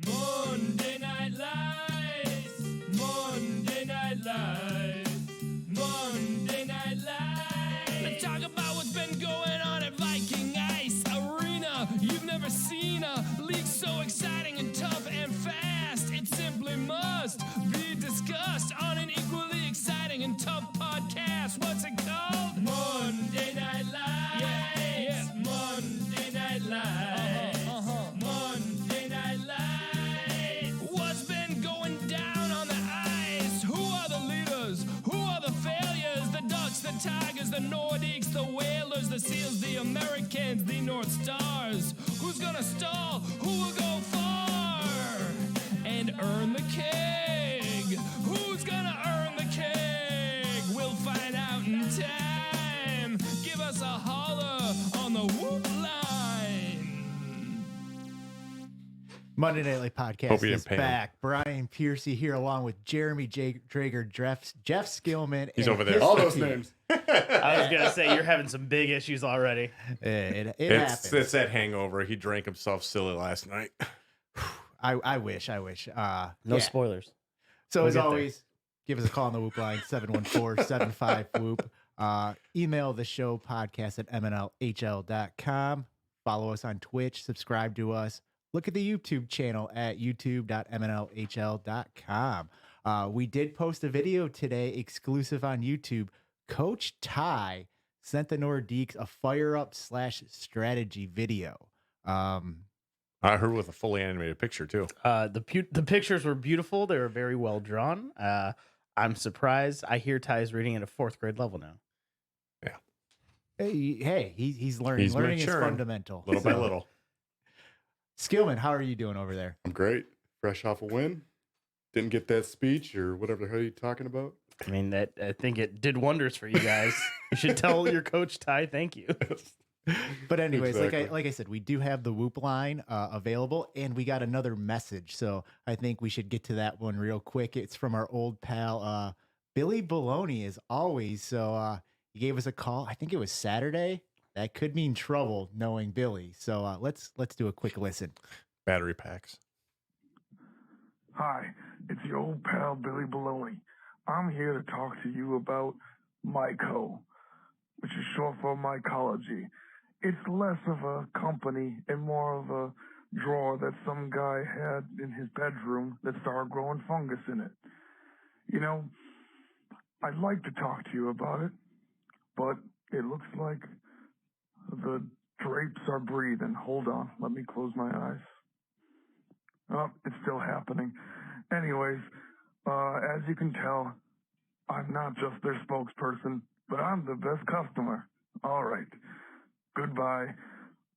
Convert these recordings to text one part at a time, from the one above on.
Monday Night Lights, Monday Night Lights, Monday Night Lights. Let's talk about what's been going on at Viking Ice Arena. You've never seen a league so exciting and tough and fast. It simply must be discussed on an equally exciting and tough podcast. What's it called? Monday Night Lights. Yeah. Monday Night Lights. Monday Night Lights. What's been going down on the ice? Who are the leaders? Who are the failures? The Ducks, the Tigers, the Nordiques, the Whalers, the Seals, the Americans, the North Stars. Who's gonna stall? Who will go far and earn the keg? Who's gonna earn the keg? We'll find out in time. Give us a holler on the whoop line. Monday Nightly Podcast Hope you is didn't pay him. back. Brian Piercy here along with Jeremy Drager, Jeff Skillman. He's and over there. his All those team. names. I was gonna say you're having some big issues already. It It's happens. that hangover. He drank himself silly last night. I wish. No Yeah. spoilers. So We'll as get there. always, give us a call on the Whoop line, 714-75-WHOOP. Email the show podcast at mnlhl.com. Follow us on Twitch. Subscribe to us. Look at the YouTube channel at youtube.mnlhl.com. We did post a video today exclusive on YouTube. Coach Ty sent the Nordiques a fire up / strategy video. I heard with a fully animated picture too. The pictures were beautiful. They were very well drawn. I'm surprised. I hear Ty's reading at a 4th grade level now. Hey, he's learning. He's Learning is maturing. fundamental. Little by So, little. Skillman, how are you doing over there? I'm great. Fresh off a win. Didn't get that speech or whatever the hell you're talking about. I mean, I think it did wonders for you guys. You should tell your coach Ty thank you. But anyways, Exactly. like I said, we do have the Whoop line available, and we got another message. So I think we should get to that one real quick. It's from our old pal Billy Baloney, as always. So he gave us a call. I think it was Saturday. That could mean trouble, knowing Billy. So let's do a quick listen. Battery packs. Hi, it's your old pal Billy Baloney. I'm here to talk to you about Myco, which is short for mycology. It's less of a company and more of a drawer that some guy had in his bedroom that started growing fungus in it. You know, I'd like to talk to you about it, but it looks like the drapes are breathing. Hold on, let me close my eyes. Oh, it's still happening. Anyways, as you can tell, I'm not just their spokesperson, but I'm the best customer. All right. Goodbye.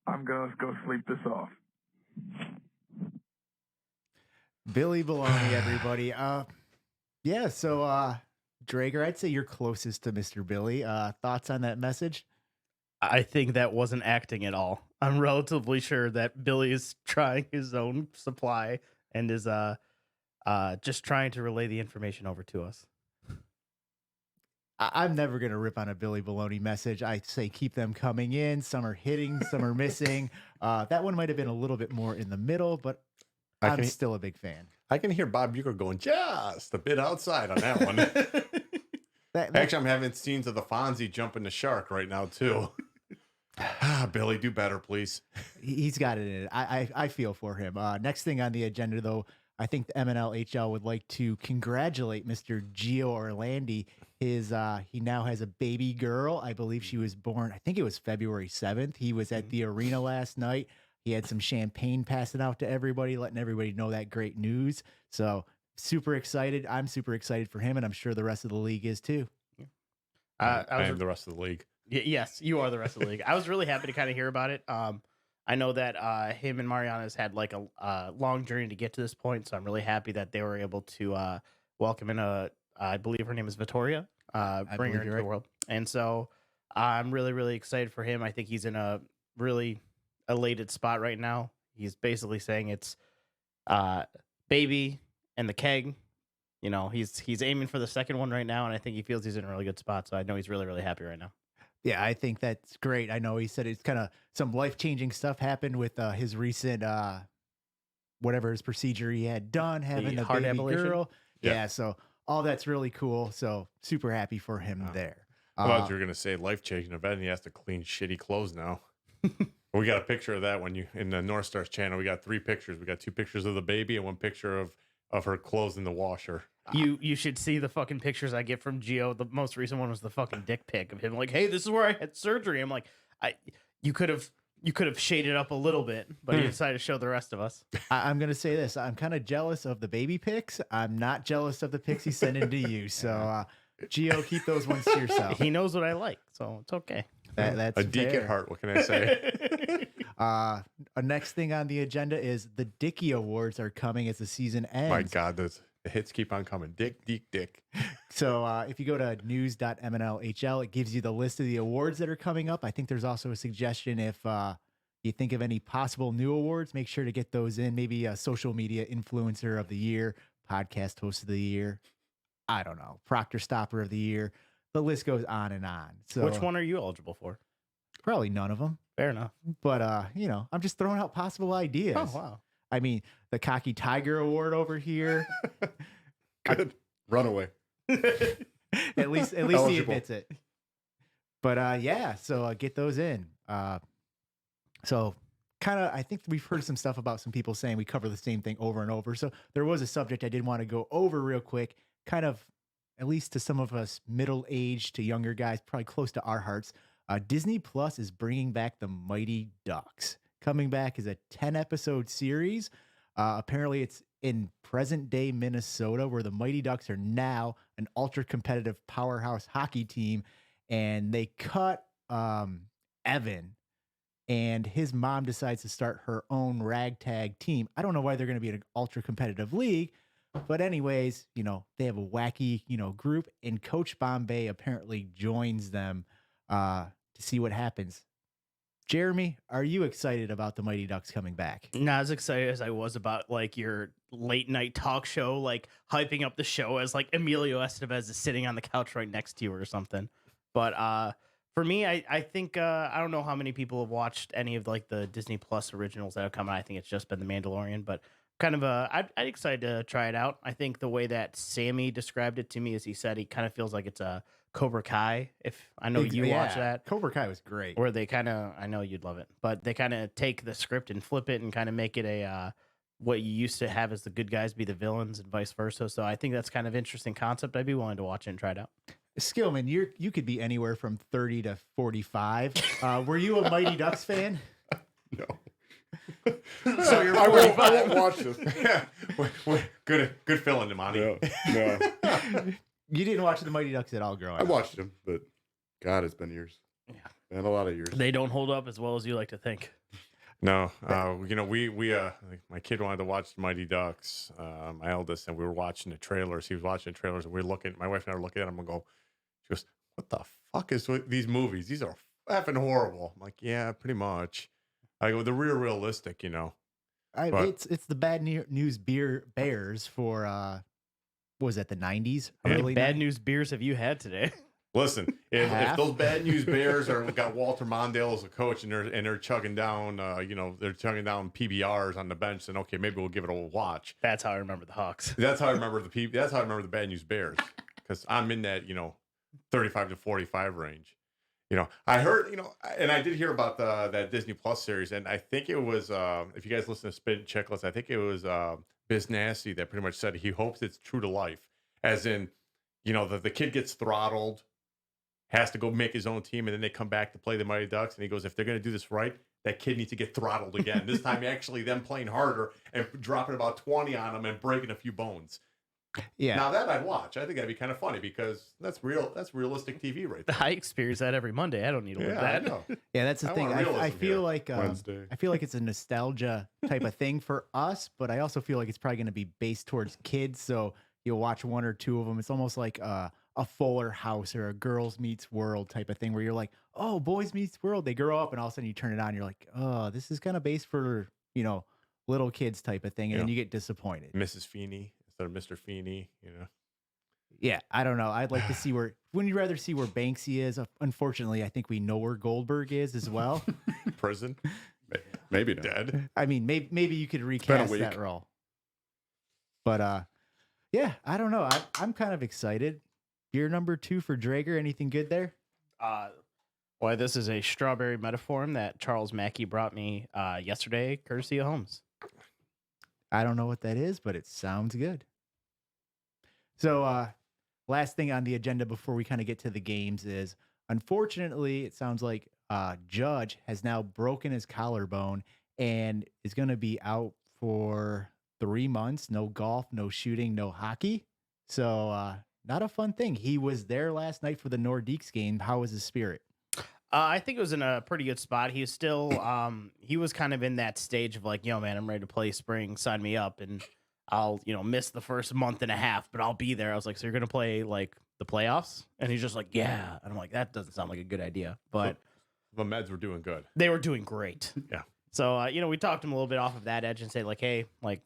I'm going to go sleep this off. Billy Baloney, everybody. Yeah, so Drager, I'd say you're closest to Mr. Billy. Thoughts on that message? I think that wasn't acting at all. I'm relatively sure that Billy is trying his own supply and is just trying to relay the information over to us. I'm never going to rip on a Billy Baloney message. I say keep them coming in. Some are hitting, some are missing. That one might have been a little bit more in the middle, but I'm still a big fan. I can hear Bob Bucher going just a bit outside on that one. That- Actually, I'm having scenes of the Fonzie jumping the shark right now too. Billy, do better, please. He's got it in it. I feel for him. Next thing on the agenda, though, I think the MNL would like to congratulate Mr. Gio Orlandi. He now has a baby girl. I believe she was born, I think it was February 7th. He was at the arena last night. He had some champagne passing out to everybody, letting everybody know that great news. So super excited. I'm super excited for him, and I'm sure the rest of the league is too. I am the rest of the league. Yes, you are the rest of the league. I was really happy to kind of hear about it. I know that him and Mariana's had like a long journey to get to this point, so I'm really happy that they were able to welcome in I believe her name is Vittoria, bring her into the world. And so I'm really, really excited for him. I think he's in a really elated spot right now. He's basically saying it's baby and the keg. You know, he's aiming for the second one right now, and I think he feels he's in a really good spot. So I know he's really, really happy right now. Yeah, I think that's great. I know he said it's kind of some life-changing stuff happened with his recent whatever his procedure he had done, having the heart baby ablation? girl. Yeah. Yeah, so all that's really cool. So super happy for him there. I thought you were gonna say life-changing event, and he has to clean shitty clothes now. We got a picture of that when you in the North Stars channel. We got 3 pictures. We got 2 pictures of the baby and 1 picture of her clothes in the washer. You should see the fucking pictures I get from Gio. The most recent one was the fucking dick pic of him like, hey, this is where I had surgery. I'm like, you could have shaded up a little bit, but you decided to show the rest of us. I'm gonna say this. I'm kind of jealous of the baby pics. I'm not jealous of the pics he's sending to you. So, Gio, keep those ones to yourself. He knows what I like, so it's okay. That's A deek fair. at heart. What can I say? Next thing on the agenda is the Dickie Awards are coming as the season ends. My God, the hits keep on coming. Dick. So if you go to news.mnlhl, it gives you the list of the awards that are coming up. I think there's also a suggestion if you think of any possible new awards, make sure to get those in. Maybe a social media influencer of the year, podcast host of the year. I don't know, Proctor Stopper of the year. The list goes on and on. So Which one are you eligible for? Probably none of them. Fair enough. But I'm just throwing out possible ideas. Oh, wow. I mean, the Cocky Tiger Award over here. Good. Runaway. at least he Eligible. admits it. But so get those in. So kind of, I think we've heard some stuff about some people saying we cover the same thing over and over. So there was a subject I did want to go over real quick, kind of, at least to some of us middle-aged to younger guys, probably close to our hearts. Disney Plus is bringing back the Mighty Ducks, coming back as a 10-episode series. Apparently it's in present-day Minnesota, where the Mighty Ducks are now an ultra-competitive powerhouse hockey team, and they cut Evan, and his mom decides to start her own ragtag team. I don't know why they're going to be in an ultra-competitive league, but anyways, they have a wacky, group, and Coach Bombay apparently joins them to see what happens. Jeremy, are you excited about the Mighty Ducks coming back? Not as excited as I was about like your late night talk show, like hyping up the show as like Emilio Estevez is sitting on the couch right next to you or something. But for me, I think I don't know how many people have watched any of like the Disney Plus originals that have come out. I think it's just been The Mandalorian, but kind of I'm excited to try it out. I think the way that Sammy described it to me is he said he kind of feels like it's a Cobra Kai. If I know you watch that, Cobra Kai was great. where they kind of, I know you'd love it, but they kind of take the script and flip it and kind of make it a what you used to have as the good guys be the villains and vice versa. So I think that's kind of interesting concept. I'd be willing to watch it and try it out. Skillman, you could be anywhere from 30 to 45. Were you a Mighty Ducks fan? No. So you're I won't watch this. Good feeling, Imani. No. You didn't watch the Mighty Ducks at all growing I up. watched them, but God, it's been years. Yeah. And a lot of years. They don't hold up as well as you like to think. No, my kid wanted to watch the Mighty Ducks, my eldest, and we were watching the trailers. He was watching the trailers, and we were looking. My wife and I were looking at him and go, she goes, "What the fuck is with these movies? These are effing horrible." I'm like, "Yeah, pretty much." I go, "They're realistic, But- It's the bad news bears for what was that, the 90s? How many Early bad 90s? news beers have you had today? Listen, if Half? those bad news Bears got Walter Mondale as a coach and they're chugging down, they're chugging down PBRs on the bench, then okay, maybe we'll give it a watch. That's how I remember the Hawks. That's how I remember That's how I remember the bad news Bears, because I'm in that 35 to 45 range. I heard and I did hear about that Disney Plus series, and I think it was if you guys listen to Spin Checklist, I think it was Biz Nasty that pretty much said he hopes it's true to life, as in the kid gets throttled, has to go make his own team, and then they come back to play the Mighty Ducks, and he goes, if they're going to do this right, that kid needs to get throttled again. This time actually them playing harder and dropping about 20 on them and breaking a few bones. Yeah. Now that I'd watch. I think that'd be kind of funny because that's realistic TV right there. I experience that every Monday. I don't need to live I that. know. Yeah, that's the I thing. want I realism feel here. like Wednesday. I feel like it's a nostalgia type of thing for us, but I also feel like it's probably going to be based towards kids. So you'll watch one or two of them. It's almost like a Fuller House or a Girls Meets World type of thing, where you're like, oh, Boys Meets World. They grow up, and all of a sudden you turn it on, and you're like, oh, this is kind of based for little kids type of thing, and then you get disappointed. Mrs. Feeney instead of Mr. Feeney. Yeah, I don't know. I'd like to see where. Wouldn't you rather see where Banksy is? Unfortunately, I think we know where Goldberg is as well. Prison. Maybe not. Dead. I mean, maybe you could been a recast that week. role. But yeah, I don't know. I'm kind of excited. Your number 2 for Drager. Anything good there? Well, this is a strawberry metaphor that Charles Mackey brought me yesterday, courtesy of Holmes. I don't know what that is, but it sounds good. So, last thing on the agenda before we kind of get to the games is, unfortunately, it sounds like Judge has now broken his collarbone and is going to be out for 3 months. No golf, no shooting, no hockey. So, not a fun thing. He was there last night for the Nordiques game. How was his spirit? I think it was in a pretty good spot. He was still, he was kind of in that stage of like, yo, man, I'm ready to play spring. Sign me up, and I'll, miss the first month and a half, but I'll be there. I was like, so you're gonna play like the playoffs? And he's just like, yeah. And I'm like, that doesn't sound like a good idea. But The Meds were doing good. they were doing great. Yeah. So we talked him a little bit off of that edge and say like, hey, like,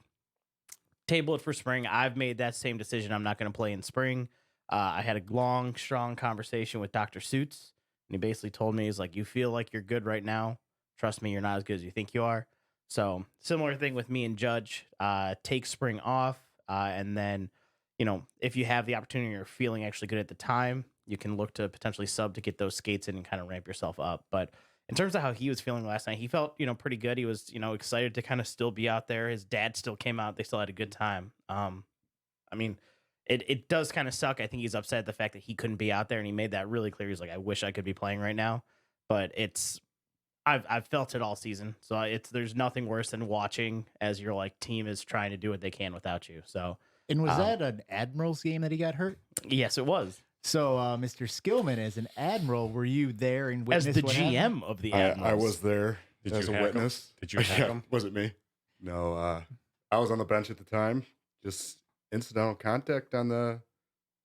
table it for spring. I've made that same decision. I'm not going to play in spring. I had a long, strong conversation with Dr. Suits, and he basically told me, he's like, you feel like you're good right now. Trust me, you're not as good as you think you are. So similar thing with me and Judge. Take spring off, and then, if you have the opportunity or feeling actually good at the time, you can look to potentially sub to get those skates in and kind of ramp yourself up. But in terms of how he was feeling last night, he felt, pretty good. He was, excited to kind of still be out there. His dad still came out. They still had a good time. I mean, it does kind of suck. I think he's upset at the fact that he couldn't be out there, and he made that really clear. He's like, I wish I could be playing right now. But I've felt it all season. So there's nothing worse than watching as your like team is trying to do what they can without you. So, And was that an Admirals game that he got hurt? yes, it was. So, Mr. Skillman, as an Admiral, were you there and As witnessed the what GM happened? of the I Admirals. was there Did as you a hack 'em? witness. Did you hack 'em? Was it me? No, I was on the bench at the time. Just incidental contact on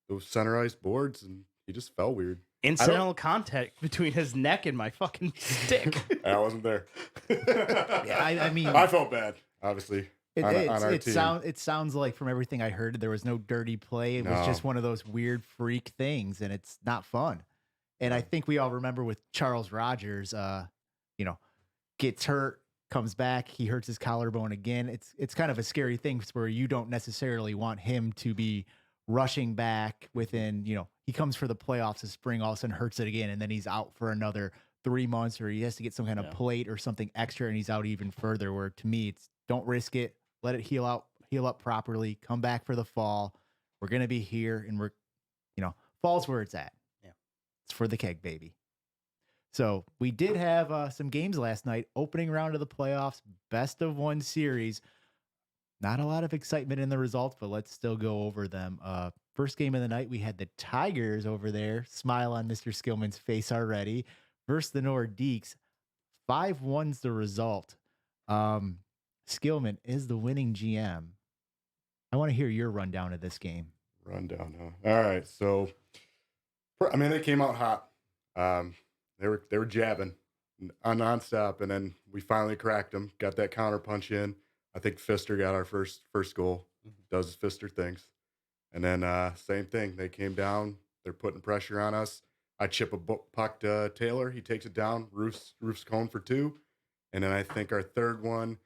those center ice boards, and he just fell weird. Incidental contact between his neck and my fucking stick. I wasn't there. Yeah, I mean, I felt bad, obviously. on our team. It sounds like from everything I heard, there was no dirty play. It was No. just one of those weird freak things, and it's not fun. And I think we all remember with Charles Rogers, gets hurt, comes back, he hurts his collarbone again. It's kind of a scary thing where you don't necessarily want him to be rushing back within, he comes for the playoffs this spring, all of a sudden hurts it again, and then he's out for another 3 months, or he has to get some kind of plate or something extra, and he's out even further. Where to me, it's don't risk it, let it heal up properly, come back for the fall. We're gonna be here, and we're, fall's where it's at. Yeah, it's for the keg, baby. So we did have some games last night, opening round of the playoffs, best of one series. Not a lot of excitement in the results, but let's still go over them. First game of the night, we had the Tigers over there. Smile on Mr. Skillman's face already. Versus the Nordiques. 5-1's the result. Skillman is the winning GM. I want to hear your rundown of this game. Rundown, huh? All right. So, they came out hot. They were jabbing nonstop, and then we finally cracked them. Got that counter punch in. I think Pfister got our first goal. Does his Pfister things, and then same thing. They came down. They're putting pressure on us. I chip a puck to Taylor. He takes it down. Roof's cone for 2, and then I think our third one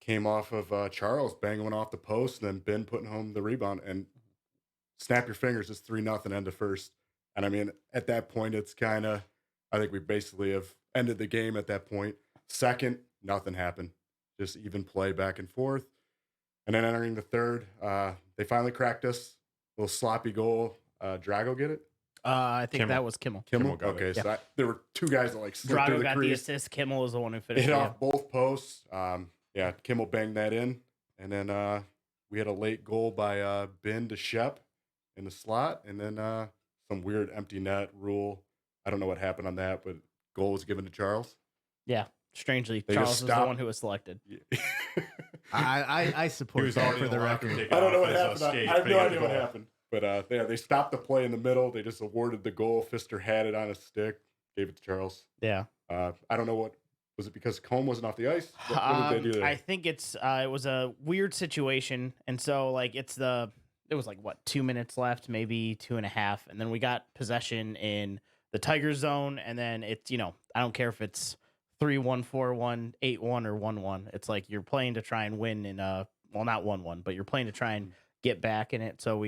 came off of Charles banging one off the post, and then Ben putting home the rebound. And snap your fingers, it's 3-0 end of first. And at that point, it's kind of, I think we basically have ended the game at that point. Second, nothing happened. Just even play back and forth. And then entering the third, they finally cracked us. Little sloppy goal. Drago get it? I think Kimmel. that was Kimmel. Kimmel? got Okay, it. so there were 2 guys that slipped through Drago the got the crease. assist. Kimmel was the one who It finished hit it. off both posts. Kimmel banged that in. And then we had a late goal by Ben to Shep in the slot. And then some weird empty net rule. I don't know what happened on that, but goal was given to Charles. Yeah, strangely, They Charles just was the stopped. one who was selected. I He support was that already for in the locker record. taking I don't know off what his, happened. skates, I have but no he got idea the what goal. happened. But they stopped the play in the middle. They just awarded the goal. Pfister had it on his stick, gave it to Charles. Yeah. I don't know what was it because Combe wasn't off the ice. What did they do there? I think it was a weird situation, and so there was 2 minutes left, maybe 2.5, and then we got possession in the Tiger zone, and then it's I don't care if it's 3-1, 4-1, 8-1, or 1-1. It's like you're playing to try and win in well, not 1-1, but you're playing to try and get back in it. So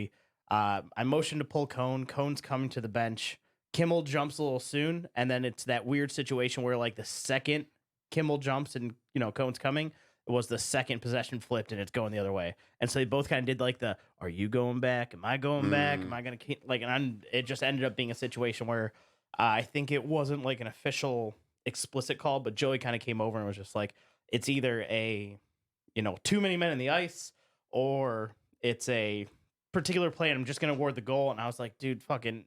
I motioned to pull Cone. Cone's coming to the bench. Kimmel jumps a little soon, and then it's that weird situation where like the second Kimmel jumps and Cone's coming, it was the second possession flipped and it's going the other way. And so they both kind of did like the, are you going back? Am I going back? Am I going to like, and it just ended up being a situation where I think it wasn't like an official explicit call, but Joey kind of came over and was just like, it's either a, too many men in the ice, or it's a particular play and I'm just going to award the goal. And I was like, dude, fucking,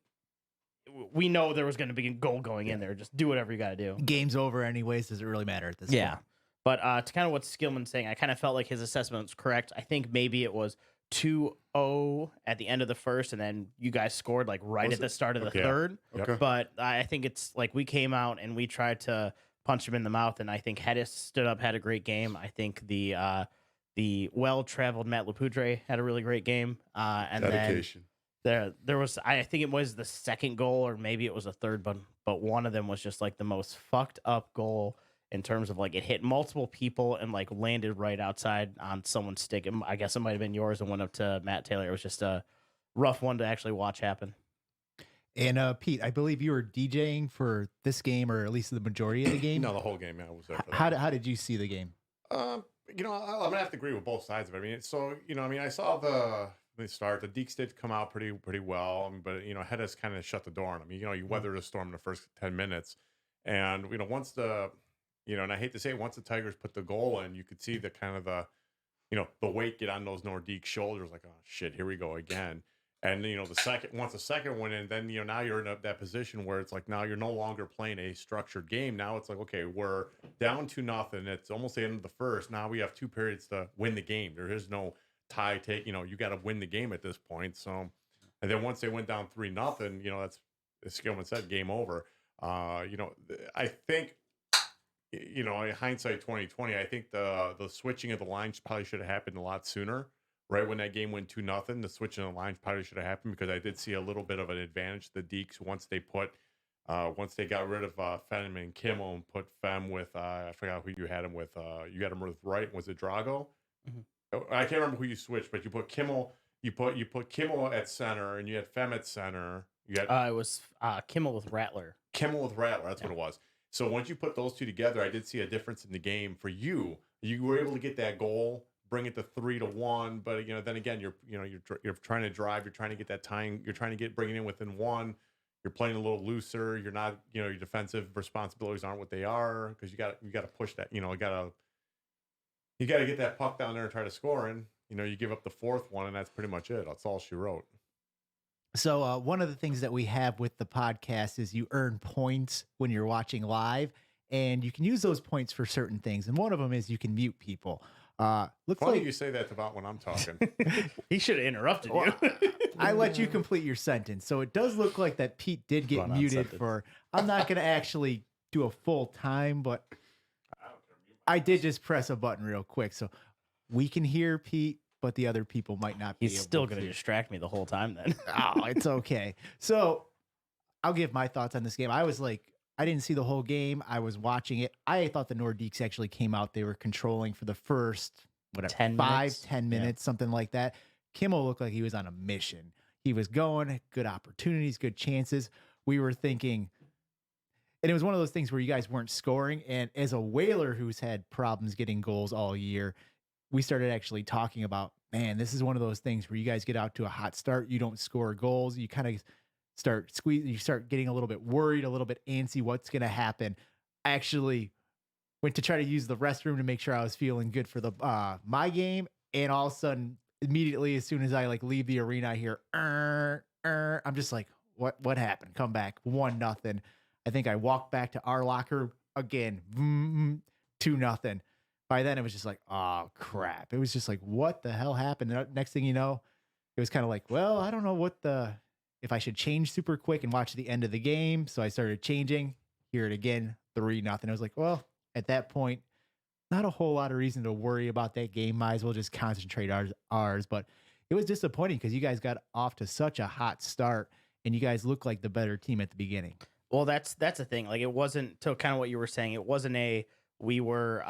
we know there was going to be a goal going in there. Just do whatever you got to do. Game's over anyways. Does it really matter at this point? But to kind of what Skillman's saying, I kind of felt like his assessment was correct. I think maybe it was 2-0 at the end of the first, and then you guys scored like right at the start of the third. Okay. But I think it's like we came out and we tried to punch him in the mouth, and I think Hedis stood up, had a great game. I think the well-traveled Matt Lapoudre had a really great game. And Dedication. Then there was, I think it was the second goal, or maybe it was a third, but one of them was just like the most fucked up goal in terms of like it hit multiple people and like landed right outside on someone's stick. I guess it might have been yours and went up to Matt Taylor. It was just a rough one to actually watch happen. And Pete, I believe you were DJing for this game, or at least the majority of the game. No, the whole game. I was there. For that. How did you see the game? I'm gonna have to agree with both sides of it. I mean, so I saw the start. The Deeks did come out pretty well, but Hedis kind of shut the door on them. You weathered the storm in the first 10 minutes, and once the and I hate to say it, once the Tigers put the goal in, you could see the kind of the weight get on those Nordiques shoulders, like, oh shit, here we go again. And once the second went in, then now you're in that position where it's like now you're no longer playing a structured game. Now it's like, okay, we're down 2-0. It's almost the end of the first. Now we have 2 periods to win the game. There is no tie take. You got to win the game at this point. So, and then once they went down 3-0, that's, as Skillman said, game over. I think. Hindsight 2020, I think the switching of the lines probably should have happened a lot sooner. Right when that game went 2-0, the switching of the lines probably should have happened, because I did see a little bit of an advantage to the Deeks once they got rid of Fem and Kimmel and put Fem with I forgot who you had him with. You got him with right. Was it Drago? Mm-hmm. I can't remember who you switched, but you put Kimmel. You put Kimmel at center, and you had Fem at center. You had it was Kimmel with Rattler. Kimmel with Rattler. That's what it was. So once you put those two together, I did see a difference in the game for you. You were able to get that goal, bring it to 3-1. But then again, you're trying to drive. You're trying to get that time. You're trying to bring it in within 1. You're playing a little looser. You're not. Your defensive responsibilities aren't what they are, because you got to push that. You got to get that puck down there and try to score. And you give up the 4th one, and that's pretty much it. That's all she wrote. So one of the things that we have with the podcast is you earn points when you're watching live, and you can use those points for certain things. And one of them is you can mute people. Looks Funny like you say that about when I'm talking. He should have interrupted you. I let you complete your sentence. So it does look like that Pete did get muted for, I'm not going to actually do a full time, but I did just press a button real quick. So we can hear Pete, but the other people might not be He's still going to distract me the whole time then. Oh, it's okay. So I'll give my thoughts on this game. I didn't see the whole game. I was watching it. I thought the Nordiques actually came out. They were controlling for the first, 10 minutes, something like that. Kimmel looked like he was on a mission. He was going, good opportunities, good chances. We were thinking, and it was one of those things where you guys weren't scoring. And as a Whaler who's had problems getting goals all year, we started actually talking about, man, this is one of those things where you guys get out to a hot start. You don't score goals. You kind of start squeezing. You start getting a little bit worried, a little bit antsy. What's going to happen? I actually went to try to use the restroom to make sure I was feeling good for the my game. And all of a sudden, immediately, as soon as I leave the arena, I hear, I'm just like, what happened? Come back. 1-0. I think I walked back to our locker again. 2-0. By then, it was just like, oh, crap. It was just like, what the hell happened? Next thing you know, it was kind of like, well, I don't know if I should change super quick and watch the end of the game. So I started changing. Hear it again, 3-0. I was like, well, at that point, not a whole lot of reason to worry about that game. Might as well just concentrate ours. But it was disappointing because you guys got off to such a hot start and you guys looked like the better team at the beginning. Well, that's the thing. Like, it wasn't, to kind of what you were saying. It wasn't we were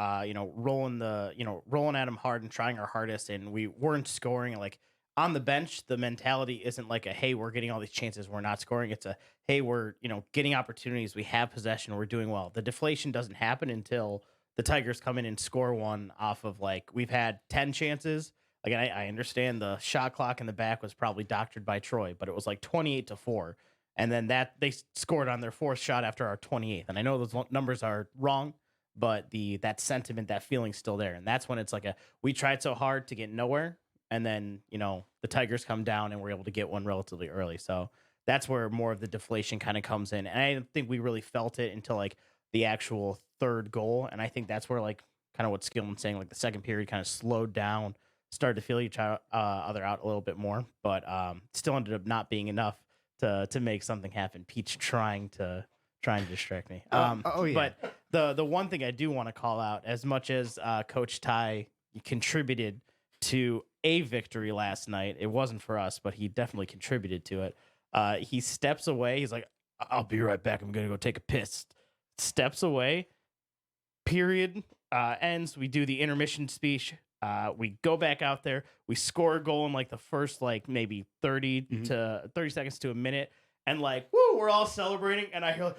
rolling at them hard and trying our hardest, and we weren't scoring. Like, on the bench, the mentality isn't like a, hey, we're getting all these chances, we're not scoring. It's a, hey, we're getting opportunities, we have possession, we're doing well. The deflation doesn't happen until the Tigers come in and score one off of, like, we've had 10 chances. Like, I understand the shot clock in the back was probably doctored by Troy, but it was like 28-4. And then that they scored on their fourth shot after our 28th. And I know those numbers are wrong, but that sentiment, that feeling's still there. And that's when it's like we tried so hard to get nowhere. And then, the Tigers come down and we're able to get one relatively early. So that's where more of the deflation kind of comes in. And I don't think we really felt it until like the actual third goal. And I think that's where, like, kind of what Skillman's saying, like the second period kind of slowed down, started to feel each other out a little bit more, but still ended up not being enough to make something happen. Peach trying to distract me. Yeah. But the one thing I do want to call out, as much as Coach Ty contributed to a victory last night, it wasn't for us, but he definitely contributed to it. He steps away. He's like, I'll be right back. I'm going to go take a piss. Steps away. Period. Ends. We do the intermission speech. We go back out there. We score a goal in like the first, like, maybe 30 seconds to a minute. And like, woo, we're all celebrating. And I hear like,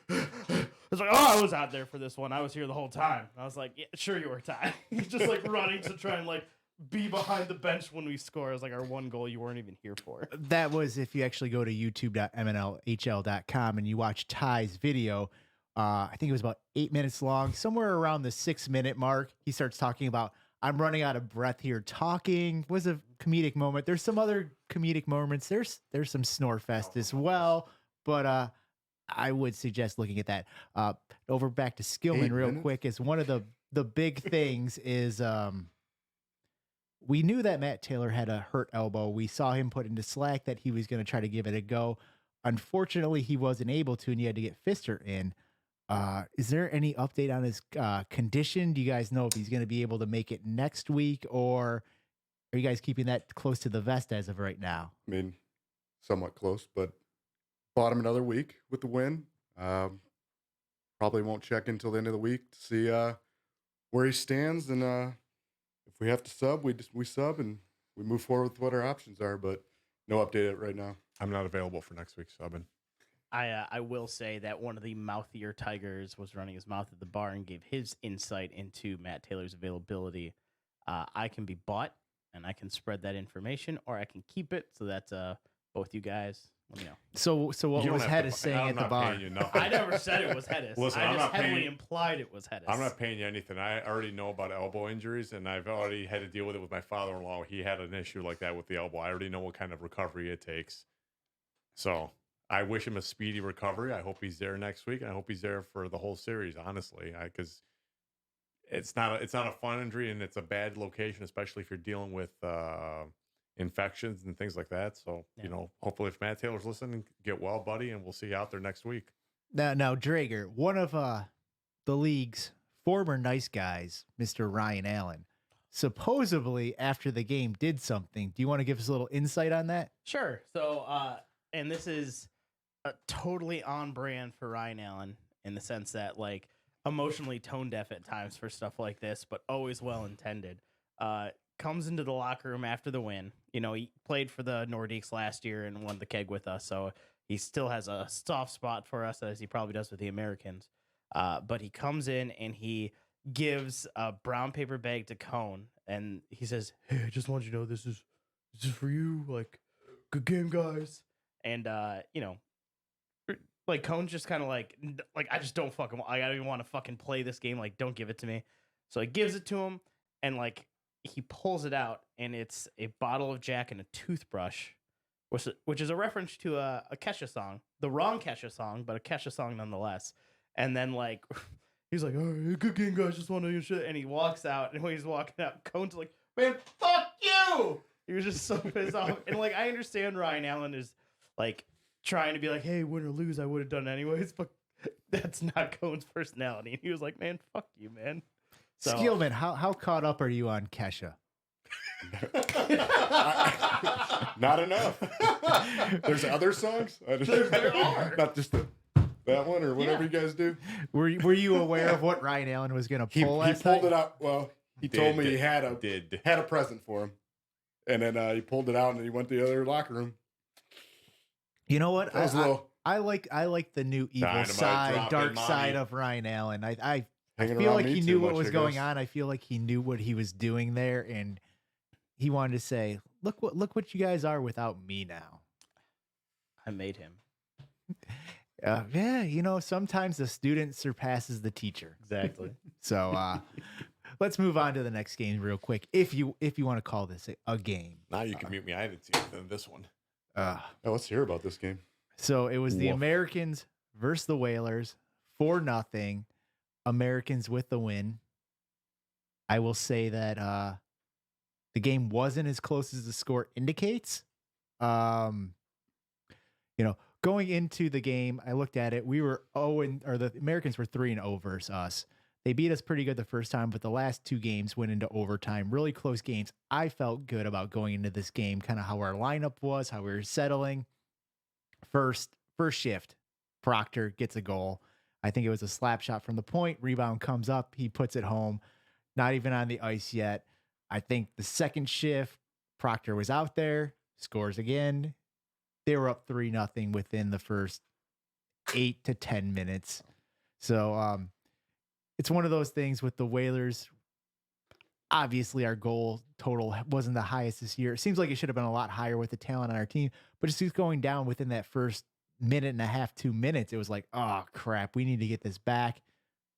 it's like, oh, I was out there for this one. I was here the whole time. And I was like, yeah, sure you were, Ty. Just like running to try and like be behind the bench when we score. It was like our one goal you weren't even here for. That was, if you actually go to youtube.mnlhl.com and you watch Ty's video, I think it was about 8 minutes long, somewhere around the 6-minute mark. He starts talking about, I'm running out of breath here talking. Was a comedic moment. There's some other comedic moments. There's some snore fest as well, but I would suggest looking at that. Over back to Skillman real quick, is one of the big things is we knew that Matt Taylor had a hurt elbow. We saw him put into Slack that he was going to try to give it a go. Unfortunately, he wasn't able to, and you had to get Pfister in. Is there any update on his condition? Do you guys know if he's going to be able to make it next week, or are you guys keeping that close to the vest as of right now? I mean, somewhat close, but bought him another week with the win. Probably won't check until the end of the week to see where he stands, and if we have to sub, we sub and we move forward with what our options are. But no update right now. I'm not available for next week subbing. I will say that one of the mouthier Tigers was running his mouth at the bar and gave his insight into Matt Taylor's availability. I can be bought, and I can spread that information, or I can keep it. So that's both you guys. Let me know. So what was Hedis saying at the bar? I never said it was Hedis. Listen, I just heavily implied it was Hedis. I'm not paying you anything. I already know about elbow injuries, and I've already had to deal with it with my father-in-law. He had an issue like that with the elbow. I already know what kind of recovery it takes. So I wish him a speedy recovery. I hope he's there next week. I hope he's there for the whole series, honestly, because it's not a fun injury, and it's a bad location, especially if you're dealing with infections and things like that. So, hopefully if Matt Taylor's listening, get well, buddy, and we'll see you out there next week. Now Drager, one of the league's former nice guys, Mr. Ryan Allen, supposedly after the game did something. Do you want to give us a little insight on that? Sure. So, and this is totally on brand for Ryan Allen in the sense that, like, emotionally tone deaf at times for stuff like this, but always well intended. Comes into the locker room after the win. He played for the Nordiques last year and won the keg with us, so he still has a soft spot for us, as he probably does with the Americans. But he comes in and he gives a brown paper bag to Cone, and he says, "Hey, I just want you to know this is for you. Like, good game, guys." And like, Cone's just kind of like I just don't fucking. I don't even want to fucking play this game. Like, don't give it to me. So he gives it to him, and like, he pulls it out, and it's a bottle of Jack and a toothbrush, which is a reference to a Kesha song, the wrong Kesha song, but a Kesha song nonetheless. And then, like, he's like, "All right, good game, guys. Just want to shit." And he walks out, and when he's walking out, Cone's like, "Man, fuck you!" He was just so pissed off. And like, I understand Ryan Allen is like trying to be like, "Hey, win or lose, I would have done it anyways," but that's not Cone's personality. And he was like, "Man, fuck you, man." So, Skillman, how caught up are you on Kesha? Not enough. There's other songs. there are. Not just the. That one or whatever Yeah. you guys do. Were you aware of what Ryan Allen was going to He pull he last pulled night? it out. Well, he told me he had a did. present for him, and then he pulled it out and he went to the other locker room. You know what? That was a little I like the new evil Dynamite side, dropping, dark mommy. side of Ryan Allen. I hanging feel around like me he too knew what much, was I going guess. on. I feel like he knew what he was doing there, and he wanted to say, look what you guys are without me now. I made him. Yeah, sometimes the student surpasses the teacher. Exactly. So let's move on to the next game real quick. If you want to call this a game. Now you can mute me. I haven't seen this one. Now let's hear about this game. So it was the Woof. Americans versus the Whalers, 4-0. Americans with the win. I will say that the game wasn't as close as the score indicates. Going into the game, I looked at it. We were the Americans were 3-0 versus us. They beat us pretty good the first time, but the last two games went into overtime, really close games. I felt good about going into this game, kind of how our lineup was, how we were settling. First shift, Proctor gets a goal. I think it was a slap shot from the point. Rebound comes up. He puts it home. Not even on the ice yet. I think the second shift, Proctor was out there, scores again. They were up 3-0 within the first 8 to 10 minutes. So it's one of those things with the Whalers. Obviously, our goal total wasn't the highest this year. It seems like it should have been a lot higher with the talent on our team, but it's just going down within that first minute and a half, 2 minutes. It was like, oh, crap, we need to get this back.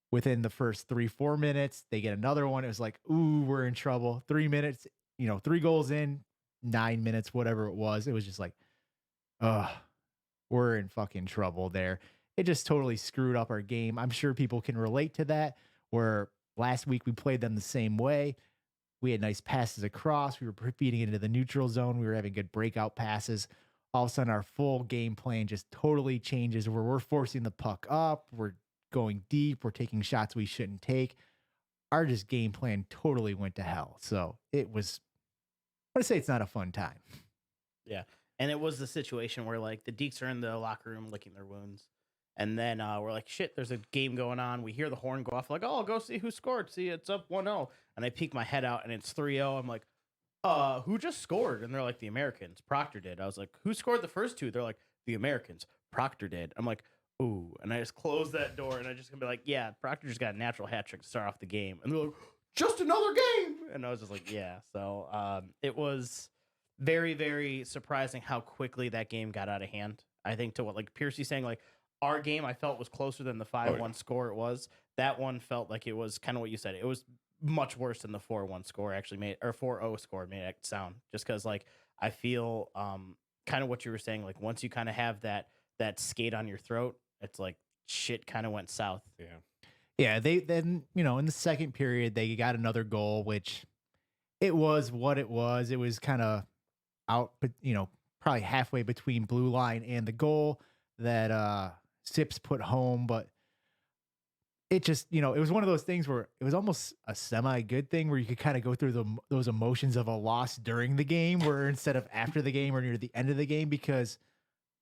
Within the first 3-4 minutes, they get another one. It was like, ooh, we're in trouble. 3 minutes, 3 goals in, 9 minutes, whatever it was. It was just like, we're in fucking trouble there. It just totally screwed up our game. I'm sure people can relate to that, where last week we played them the same way. We had nice passes across. We were feeding into the neutral zone. We were having good breakout passes. All of a sudden, our full game plan just totally changes, where we're forcing the puck up. We're going deep. We're taking shots we shouldn't take. Our just game plan totally went to hell. So it was, I would say it's not a fun time. Yeah. And it was the situation where like the Deeks are in the locker room licking their wounds. And then we're like, shit, there's a game going on. We hear the horn go off, like, oh, go see who scored. See, it's up 1-0. And I peek my head out and it's 3-0. I'm like, who just scored? And they're like, the Americans. Proctor did. I was like, who scored the first two? They're like, the Americans. Proctor did. I'm like, ooh. And I just closed that door and I just gonna be like, yeah, Proctor just got a natural hat trick to start off the game. And they're like, just another game. And I was just like, yeah. So it was very, very surprising how quickly that game got out of hand. I think to what like Piercy's saying, like our game I felt was closer than the 5-1 score it was. That one felt like it was kind of what you said. It was much worse than the 4-1 score actually made, or 4-0 score made it sound. Just because like I feel kind of what you were saying, like once you kind of have that skate on your throat, it's like shit kind of went south. Yeah. Yeah, they then, in the second period, they got another goal, which it was what it was. It was kind of out, but probably halfway between blue line and the goal that Sips put home. But it just, it was one of those things where it was almost a semi-good thing where you could kind of go through those emotions of a loss during the game, where instead of after the game or near the end of the game, because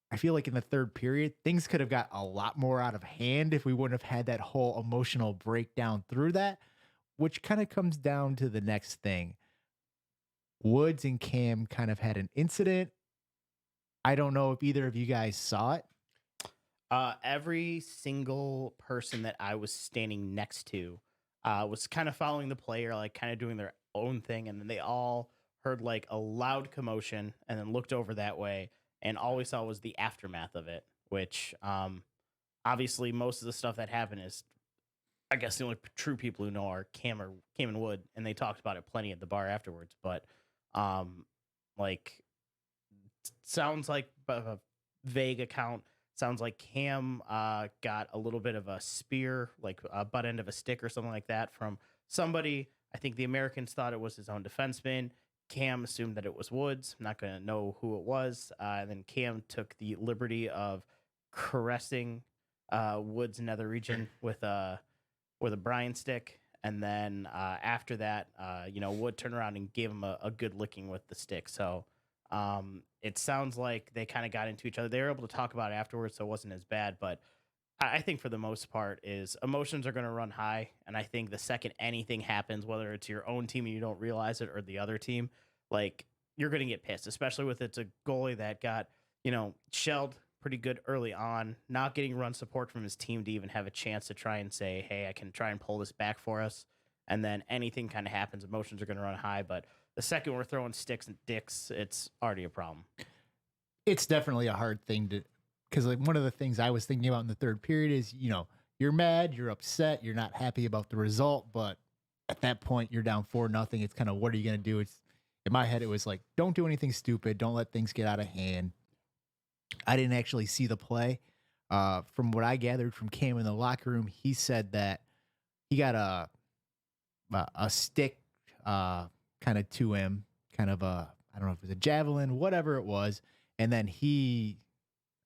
I feel like in the third period, things could have got a lot more out of hand if we wouldn't have had that whole emotional breakdown through that, which kind of comes down to the next thing. Woods and Cam kind of had an incident. I don't know if either of you guys saw it. Every single person that I was standing next to was kind of following the player, like kind of doing their own thing. And then they all heard like a loud commotion and then looked over that way. And all we saw was the aftermath of it, which obviously most of the stuff that happened is, I guess the only true people who know are Cam and Wood, and they talked about it plenty at the bar afterwards. But like, sounds like a vague account. Sounds like Cam got a little bit of a spear, like a butt end of a stick or something like that from somebody. I think the Americans thought it was his own defenseman. Cam assumed that it was Woods. I'm not going to know who it was. And then Cam took the liberty of caressing Woods' nether region with a Brian stick. And then after that, Wood turned around and gave him a good licking with the stick. So it sounds like they kind of got into each other. They were able to talk about it afterwards, so it wasn't as bad. But I think for the most part is emotions are going to run high, and I think the second anything happens, whether it's your own team and you don't realize it or the other team, like you're going to get pissed, especially with it's a goalie that got shelled pretty good early on, not getting run support from his team to even have a chance to try and say, hey, I can try and pull this back for us, and then anything kind of happens, emotions are going to run high. But the second we're throwing sticks and dicks, it's already a problem. It's definitely a hard thing to, because like one of the things I was thinking about in the third period is, you're mad, you're upset, you're not happy about the result, but at that point you're down 4-0. It's kind of, what are you going to do? It's in my head, it was like, don't do anything stupid. Don't let things get out of hand. I didn't actually see the play. From what I gathered from Cam in the locker room, he said that he got a stick kind of to him, kind of I don't know if it was a javelin, whatever it was. And then he,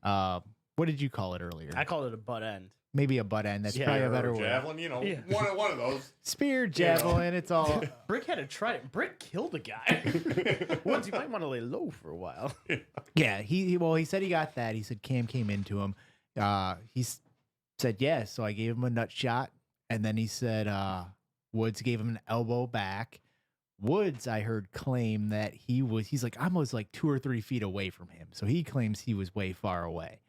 what did you call it earlier? I called it a butt end. Maybe a butt end. That's probably a better word. Javelin, one of those. Spear, javelin, it's all. Brick had to try it. Brick killed a guy. Once you might want to lay low for a while. Yeah, he said he got that. He said Cam came into him. He said, yeah, so I gave him a nut shot. And then he said Woods gave him an elbow back. Woods, I heard, claim that he's like, I was like 2 or 3 feet away from him. So he claims he was way far away.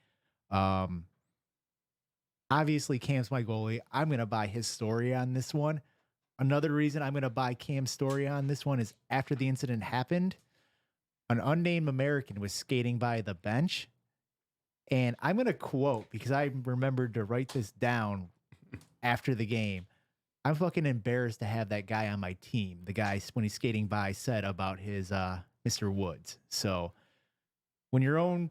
Obviously, Cam's my goalie. I'm going to buy his story on this one. Another reason I'm going to buy Cam's story on this one is after the incident happened, an unnamed American was skating by the bench. And I'm going to quote, because I remembered to write this down after the game. I'm fucking embarrassed to have that guy on my team. The guy, when he's skating by, said about his Mr. Woods. So when your own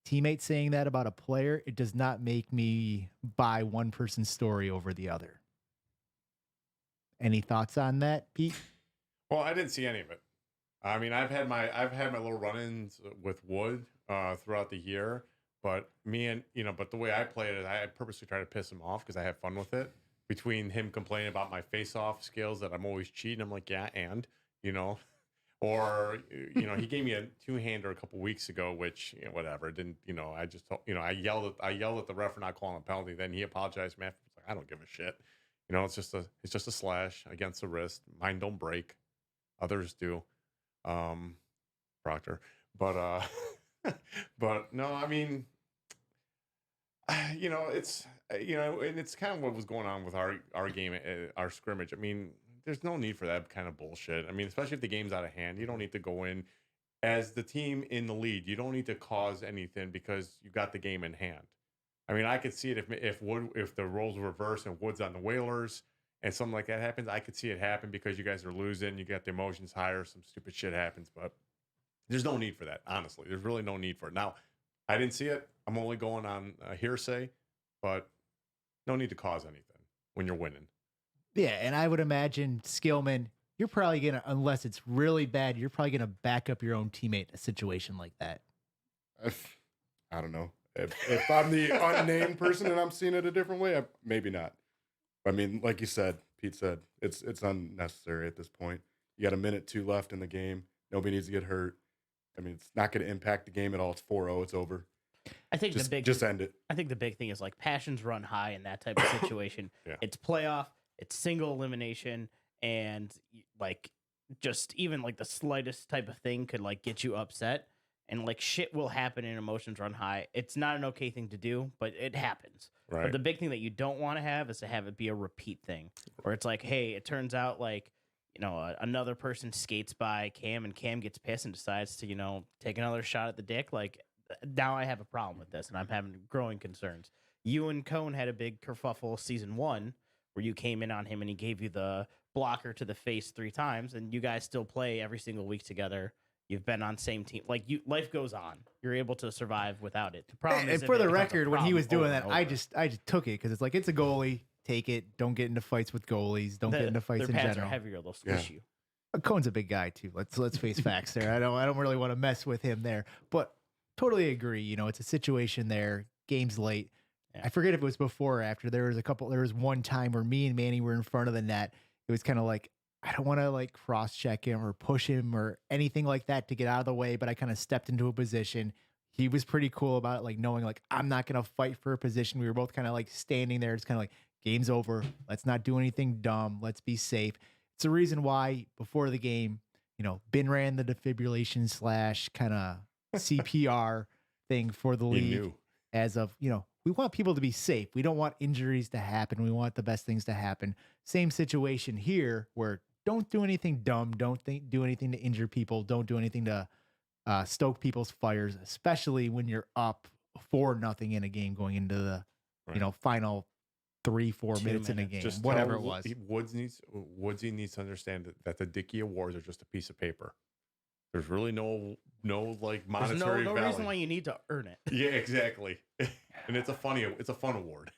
teammate saying that about a player, it does not make me buy one person's story over the other. Any thoughts on that, Pete? Well, I didn't see any of it. I mean, I've had my little run-ins with Wood throughout the year, but but the way I played it, I purposely try to piss him off because I have fun with it. Between him complaining about my face-off skills that I'm always cheating, I'm like, yeah, and or he gave me a 2-hander a couple weeks ago, which whatever, didn't I just I yelled at the ref for not calling a penalty. Then he apologized, man. I don't give a shit. It's just a slash against the wrist. Mine don't break, others do. Proctor, but but no, I mean, it's and it's kind of what was going on with our game, our scrimmage. I mean, there's no need for that kind of bullshit. I mean, especially if the game's out of hand, you don't need to go in as the team in the lead. You don't need to cause anything because you got the game in hand. I mean, I could see it if the roles reverse and Wood's on the Whalers and something like that happens. I could see it happen because you guys are losing. You got the emotions higher. Some stupid shit happens, but there's no need for that. Honestly, there's really no need for it. Now, I didn't see it. I'm only going on hearsay, but no need to cause anything when you're winning. Yeah, and I would imagine, Skillman, you're probably going to, unless it's really bad, you're probably going to back up your own teammate in a situation like that. I don't know. If I'm the unnamed person and I'm seeing it a different way, maybe not. I mean, like you said, Pete said, it's unnecessary at this point. You got a minute 2 left in the game. Nobody needs to get hurt. I mean, it's not going to impact the game at all. It's 4-0. It's over. I think just end it. I think the big thing is like passions run high in that type of situation. Yeah. It's playoff, it's single elimination, and like just even like the slightest type of thing could like get you upset, and like shit will happen and emotions run high. It's not an okay thing to do, but it happens. Right. But the big thing that you don't want to have is to have it be a repeat thing where it's like, hey, it turns out like another person skates by Cam and Cam gets pissed and decides to take another shot at the dick. Like, now I have a problem with this, and I'm having growing concerns. You and Cone had a big kerfuffle season 1 where you came in on him and he gave you the blocker to the face 3 times, and you guys still play every single week together. You've been on same team. Like, life goes on. You're able to survive without it. The problem is, and for the record, when he was doing that, I just took it because it's like, it's a goalie. Take it. Don't get into fights with goalies. Don't get into fights in their pads general. are heavier. They'll squish you. Cone's a big guy too. Let's face facts there. I don't really want to mess with him there, but totally agree. It's a situation there. Game's late. Yeah. I forget if it was before or after. There was one time where me and Manny were in front of the net. It was kind of like, I don't want to like cross check him or push him or anything like that to get out of the way, but I kind of stepped into a position. he was pretty cool about it, like knowing like I'm not gonna fight for a position. We were both kind of like standing there, it's kind of like game's over. Let's not do anything dumb. Let's be safe. It's the reason why before the game, Ben ran the defibrillation / kind of CPR thing for the He league knew. as of, we want people to be safe. We don't want injuries to happen. We want the best things to happen. Same situation here where don't do anything dumb. Don't do anything to injure people. Don't do anything to stoke people's fires, especially when you're up 4-0 in a game going into the, Right. Final 3-4 2 minutes in a minutes. game, Just whatever tell it was. Woodsy needs to understand that the Dickie Awards are just a piece of paper. There's really no like There's monetary no value. reason why you need to earn it. Yeah, exactly. And it's a fun award.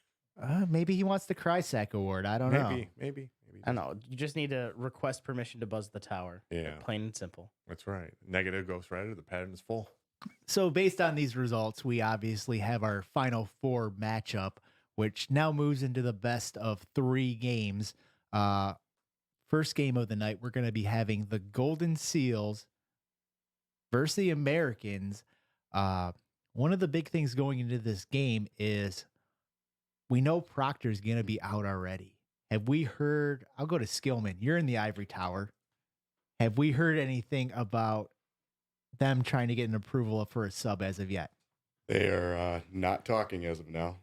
Maybe he wants the Krysak Award. I don't know. Maybe. I know. You just need to request permission to buzz the tower. Yeah. Plain and simple. That's right. Negative Ghost Rider. The pattern is full. So based on these results, we obviously have our Final Four matchup, which now moves into the best of 3 games. First game of the night, we're going to be having the Golden Seals versus the Americans. One of the big things going into this game is we know Proctor's going to be out already. Have we heard? I'll go to Skillman. You're in the ivory tower. Have we heard anything about them trying to get an approval for a sub as of yet? They are not talking as of now.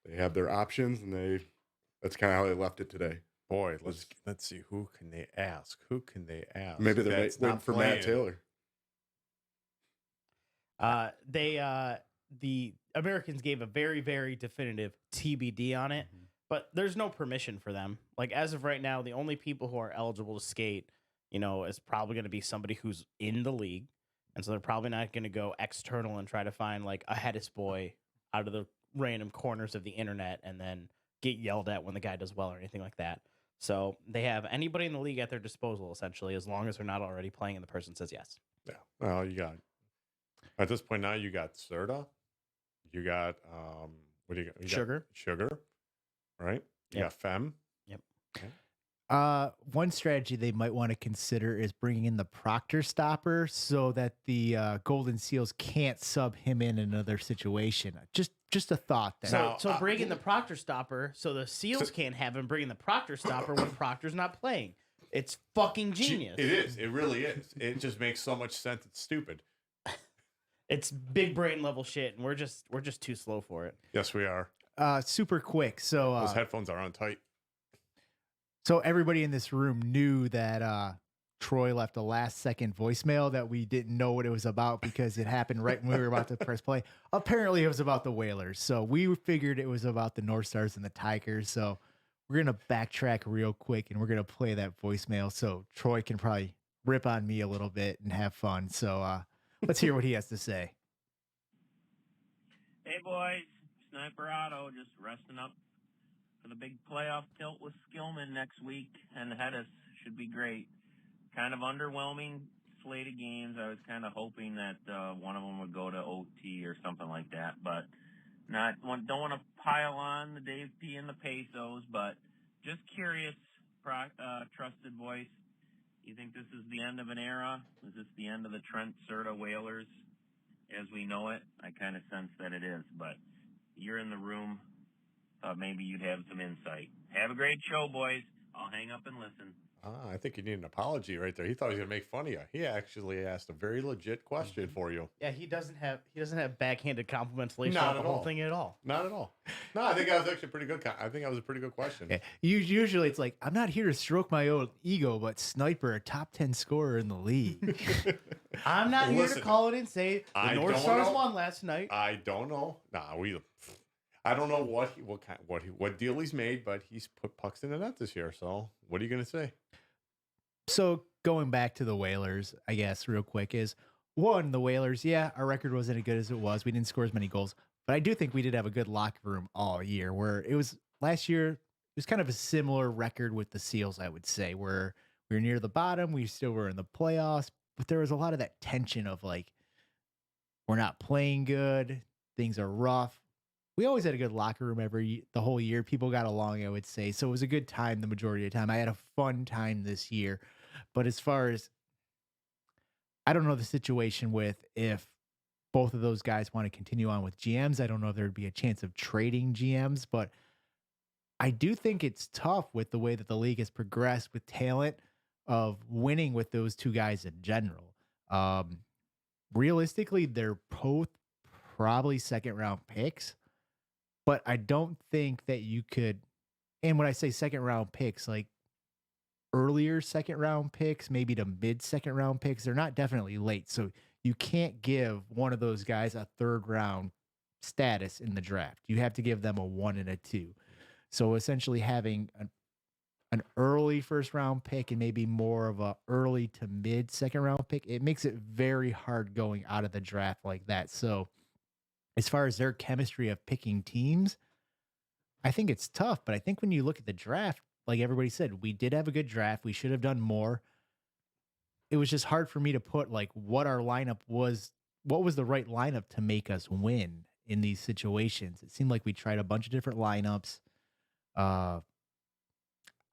They have their options, and that's kind of how they left it today. Boy, let's see. Who can they ask? Maybe they're That's waiting not for playing. Matt Taylor. The Americans gave a very, very definitive TBD on it, but there's no permission for them. Like as of right now, the only people who are eligible to skate, is probably going to be somebody who's in the league. And so they're probably not going to go external and try to find like a Hedis boy out of the random corners of the internet and then get yelled at when the guy does well or anything like that. So they have anybody in the league at their disposal, essentially, as long as they're not already playing and the person says yes. Yeah. Well, you got at this point now. You got Serta. You got what do you got? You got Sugar. Right. You got Fem. Yep. Okay. One strategy they might want to consider is bringing in the Proctor stopper so that the Golden Seals can't sub him in another situation. Just a thought there. So bring in the Proctor stopper so the Seals can't have him bring in the Proctor stopper when Proctor's not playing. It's fucking genius. It is. It really is. It just makes so much sense. It's stupid. It's big brain level shit, and we're just too slow for it. Yes, we are. Super quick. So Those headphones are on tight. So everybody in this room knew that Troy left a last second voicemail that we didn't know what it was about because it happened right when we were about to press play. Apparently it was about the Whalers. So we figured it was about the North Stars and the Tigers. So we're going to backtrack real quick and we're going to play that voicemail so Troy can probably rip on me a little bit and have fun. So let's hear what he has to say. Hey boys, Sniper Otto just resting up for the big playoff tilt with Skillman next week, and the Hedis should be great. Kind of underwhelming slate of games. I was kind of hoping that one of them would go to OT or something like that, but don't want to pile on the Dave P and the Pesos, but just curious, trusted voice, you think this is the end of an era? Is this the end of the Trent Serta Whalers as we know it? I kind of sense that it is, but you're in the room. Thought maybe you'd have some insight. Have a great show, boys. I'll hang up and listen. I think you need an apology right there. He thought he was going to make fun of you. He actually asked a very legit question for you. Yeah, he doesn't have backhanded compliments laced Not on the at whole all. thing at all. Not at all. No, I think that was actually pretty good. I think that was a pretty good question. Yeah. Usually it's like, I'm not here to stroke my own ego, but Sniper, a top 10 scorer in the league. I'm not here Listen, to call it and say the I North don't Stars know. won last night. I don't know. I don't know what deal he's made, but he's put pucks in the net this year. So what are you going to say? So going back to the Whalers, I guess real quick is one, the Whalers. Yeah, our record wasn't as good as it was. We didn't score as many goals, but I do think we did have a good locker room all year where it was last year. It was kind of a similar record with the Seals, I would say, where we were near the bottom. We still were in the playoffs, but there was a lot of that tension of like, we're not playing good. Things are rough. We always had a good locker room the whole year. People got along, I would say. So it was a good time the majority of the time. I had a fun time this year. But as far as, I don't know the situation with if both of those guys want to continue on with GMs. I don't know if there'd be a chance of trading GMs, but I do think it's tough with the way that the league has progressed with talent of winning with those two guys in general. Um, Realistically, they're both probably second round picks, but I don't think that you could. And when I say second round picks, like earlier second round picks, maybe to mid second round picks, they're not definitely late. So you can't give one of those guys a third round status in the draft. You have to give them a 1 and a 2. So essentially having an early first round pick and maybe more of a early to mid second round pick, it makes it very hard going out of the draft like that. So as far as their chemistry of picking teams, I think it's tough, but I think when you look at the draft, like everybody said, we did have a good draft. We should have done more. It was just hard for me to put like what our lineup was, what was the right lineup to make us win in these situations. It seemed like we tried a bunch of different lineups.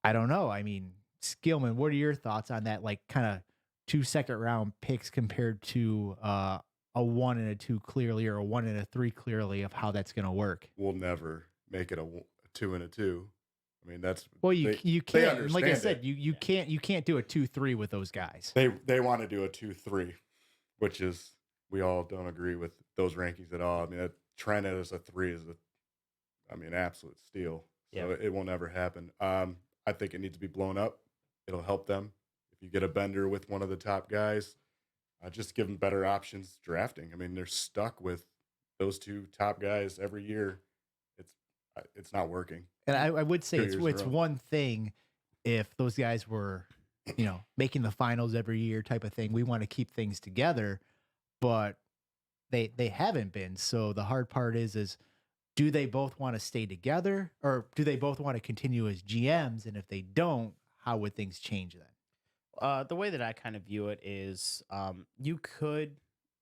I don't know. I mean, Skillman, what are your thoughts on that? Like kind of 2 second round picks compared to a 1 and a 2 clearly, or a 1 and a 3 clearly, of how that's going to work. We'll never make it a 2 and a 2. I mean, that's you can't. they Like I understand said, it. you can't do a 2-3 with those guys. They want to do a 2-3, which is, we all don't agree with those rankings at all. I mean, Trent as a 3 is absolute steal. So Yep. it will never happen. I think it needs to be blown up. It'll help them. If you get a bender with one of the top guys, just give them better options drafting. I mean, they're stuck with those 2 top guys every year. It's not working. And I would say 2 it's years in a row. one thing if those guys were, making the finals every year type of thing. We want to keep things together, but they haven't been. So the hard part is do they both want to stay together, or do they both want to continue as GMs? And if they don't, how would things change then? The way that I kind of view it is, you could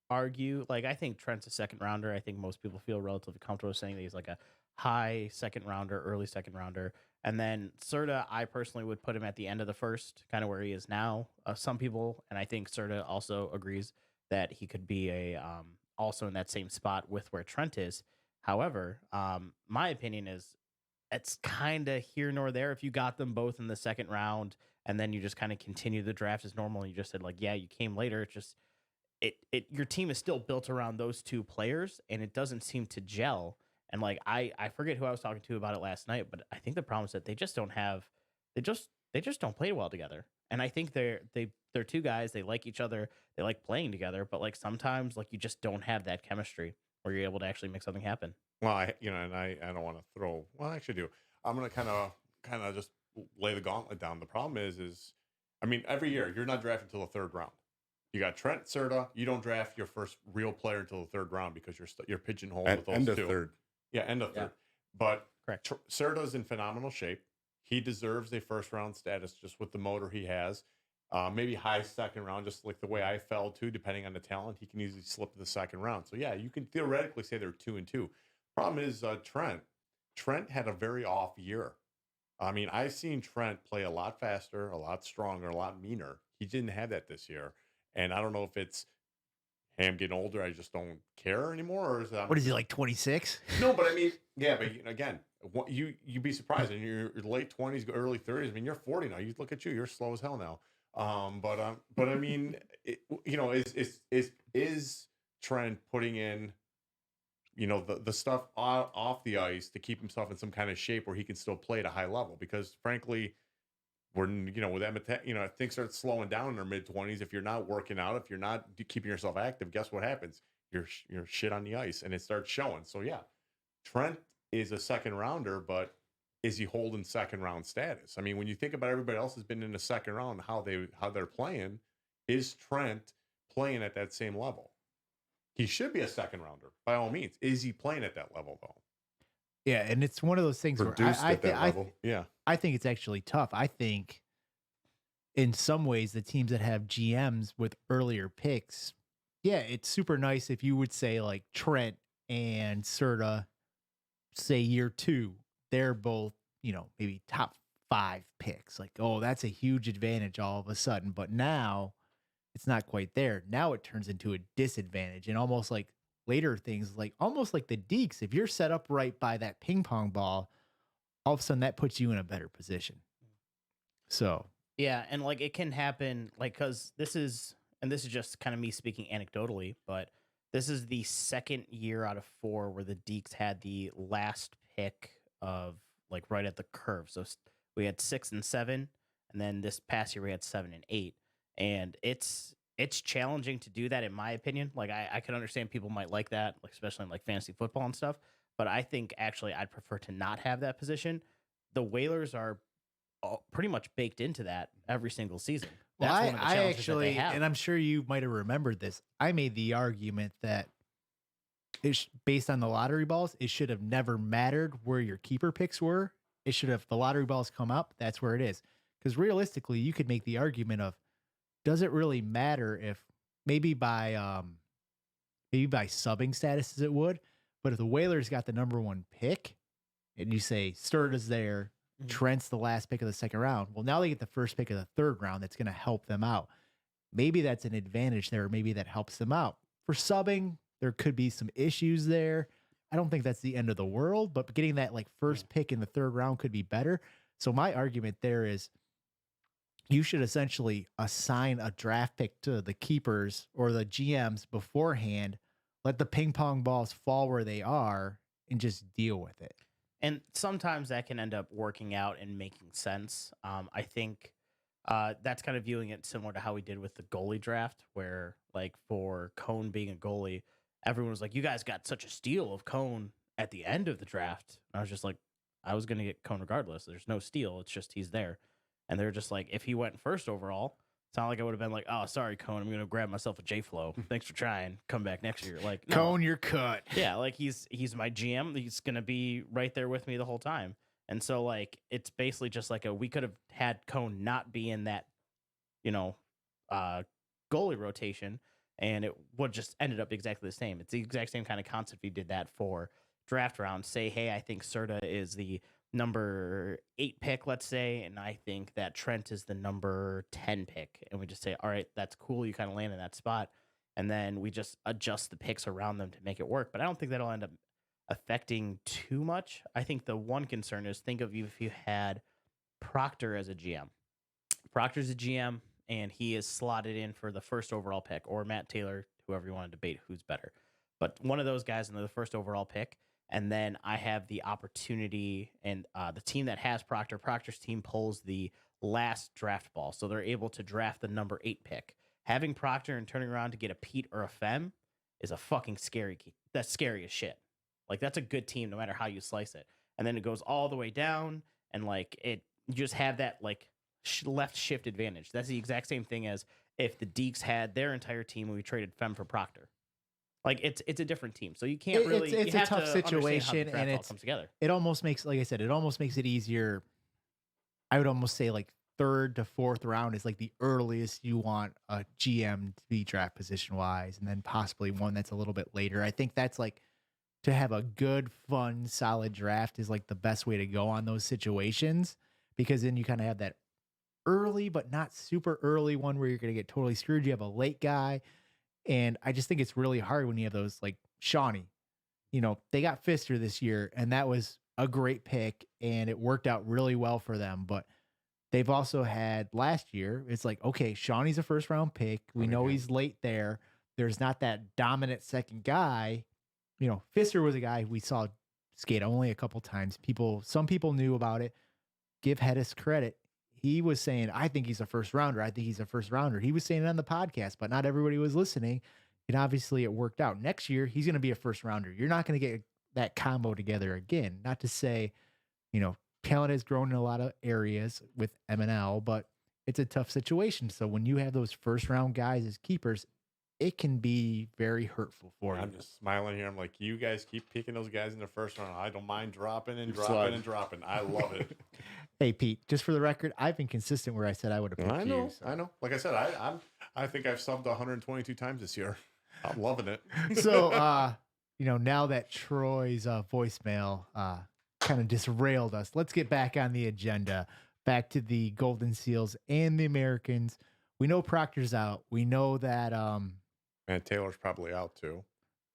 argue, like, I think Trent's a second rounder. I think most people feel relatively comfortable saying that he's like a high second rounder, early second rounder. And then Serta, I personally would put him at the end of the first, kind of where he is now. Some people, and I think Serta also agrees that he could be also in that same spot with where Trent is. However, my opinion is it's kind of here nor there. If you got them both in the second round and then you just kind of continue the draft as normal, and you just said, like, yeah, you came later, it's just your team is still built around those 2 players, and it doesn't seem to gel. And like I forget who I was talking to about it last night, but I think the problem is that they just don't play well together. And I think they're 2 guys, they like each other, they like playing together, but like sometimes like you just don't have that chemistry where you're able to actually make something happen. Well, I don't want to throw. Well, I actually do. I'm gonna kind of just lay the gauntlet down. The problem is, I mean, every year you're not drafted until the 3rd round. You got Trent, Serta. You don't draft your first real player until the 3rd round because you're pigeonholed with those End of 2. 3rd. Yeah, end of 3rd. Yeah. But Correct. Serta's in phenomenal shape. He deserves a first round status just with the motor he has. Maybe high second round, just like the way I fell too, depending on the talent. He can easily slip to the second round. So yeah, you can theoretically say they're 2 and 2. Problem is Trent. Trent had a very off year. I mean, I've seen Trent play a lot faster, a lot stronger, a lot meaner. He didn't have that this year. And I don't know if it's him getting older, I just don't care anymore, or is that What is he, like 26? No, but I mean, yeah, but again, you'd be surprised in your late 20s, early 30s. I mean, you're 40 now. You look at you're slow as hell now. But I mean, is Trent putting in, the stuff off the ice to keep himself in some kind of shape where he can still play at a high level? Because frankly, with Emma, things start slowing down in their mid 20s. If you're not working out, if you're not keeping yourself active, guess what happens? You're shit on the ice, and it starts showing. So yeah, Trent is a second rounder, but is he holding second round status? I mean, when you think about everybody else has been in the second round, how they're playing, is Trent playing at that same level? He should be a second rounder by all means. Is he playing at that level though? Yeah, and it's one of those things Produced where at that level. Yeah. I think it's actually tough. I think in some ways the teams that have GMs with earlier picks, yeah, it's super nice if you would say like Trent and Serta, say year 2, they're both, maybe top 5 picks. Like, oh, that's a huge advantage all of a sudden. But now it's not quite there. Now it turns into a disadvantage, and almost like later things, like almost like the Deeks. If you're set up right by that ping pong ball, all of a sudden that puts you in a better position. So Yeah, and like it can happen, like because this is just kind of me speaking anecdotally, but this is the second year out of 4 where the Deeks had the last pick of like right at the curve. So we had 6 and 7, and then this past year we had 7 and 8, and it's challenging to do that in my opinion. Like I can understand people might like that, like especially in like fantasy football and stuff, but I think actually I'd prefer to not have that position. The Whalers are pretty much baked into that every single season. Well, That's one of the I challenges actually, that they have. and I'm sure you might have remembered this. I made the argument that based on the lottery balls, it should have never mattered where your keeper picks were. It should have the lottery balls come up. That's where it is. Because realistically, you could make the argument of, does it really matter if maybe by subbing statuses it would, but if the Whalers got the number 1 pick, and you say Sturda's there, Trent's the last pick of the second round. Well, now they get the first pick of the third round. That's going to help them out. Maybe that's an advantage there. Maybe that helps them out. For subbing, there could be some issues there. I don't think that's the end of the world, but getting that like first pick in the third round could be better. So my argument there is you should essentially assign a draft pick to the keepers or the GMs beforehand, let the ping pong balls fall where they are, and just deal with it. And sometimes that can end up working out and making sense. I think that's kind of viewing it similar to how we did with the goalie draft, where like for Cone being a goalie, everyone was like, you guys got such a steal of Cone at the end of the draft. And I was just like, I was going to get Cone regardless. There's no steal. It's just he's there. And they're just like, if he went first overall, it's not like I would have been like, oh, sorry, Cone, I'm going to grab myself a J-Flow. Thanks for trying. Come back next year. Like, no. Cone, you're cut. Yeah, like he's my GM. He's going to be right there with me the whole time. And so, like, it's basically just like we could have had Cone not be in that, goalie rotation, and it would just ended up exactly the same. It's the exact same kind of concept we did that for draft round. Say, hey, I think Serta is the number 8 pick, let's say, and I think that Trent is the number 10 pick. And we just say, all right, that's cool. You kind of land in that spot. And then we just adjust the picks around them to make it work. But I don't think that'll end up affecting too much. I think the one concern is think of you if you had Proctor as a GM. Proctor's a GM, and he is slotted in for the first overall pick, or Matt Taylor, whoever you want to debate who's better. But one of those guys in the first overall pick. And then I have the opportunity, and the team that has Proctor's team pulls the last draft ball. So they're able to draft the number 8 pick. Having Proctor and turning around to get a Pete or a Fem is a fucking scary key. That's scary as shit. Like, that's a good team no matter how you slice it. And then it goes all the way down, and like you just have that like left shift advantage. That's the exact same thing as if the Deeks had their entire team when we traded Fem for Proctor. Like it's a different team, so you can't really. It's a tough situation, and comes together. It almost makes, like I said, it almost makes it easier. I would almost say like 3rd to 4th round is like the earliest you want a GM to be draft position wise, and then possibly one that's a little bit later. I think that's like to have a good, fun, solid draft is like the best way to go on those situations, because then you kind of have that early but not super early one where you're going to get totally screwed. You have a late guy. And I just think it's really hard when you have those like Shawnee. They got Pfister this year, and that was a great pick, and it worked out really well for them. But they've also had last year, it's like, okay, Shawnee's a first round pick. We know he's late there. There's not that dominant second guy. Pfister was a guy we saw skate only a couple times. Some people knew about it. Give Hedis credit. He was saying, I think he's a first rounder. I think he's a first rounder. He was saying it on the podcast, but not everybody was listening. And obviously it worked out. Next year, he's going to be a first rounder. You're not going to get that combo together again. Not to say, talent has grown in a lot of areas with MNL, but it's a tough situation. So when you have those first round guys as keepers, it can be very hurtful for you. I'm just smiling here. I'm like, you guys keep picking those guys in the first round. I don't mind dropping and Slide. dropping and dropping. I love it. Hey, Pete, just for the record, I've been consistent where I said I would have picked I know. you. So. I know. Like I said, I think I've subbed 122 times this year. I'm loving it. So, now that Troy's voicemail kind of disrailed us, let's get back on the agenda. Back to the Golden Seals and the Americans. We know Proctor's out. We know that And Taylor's probably out too.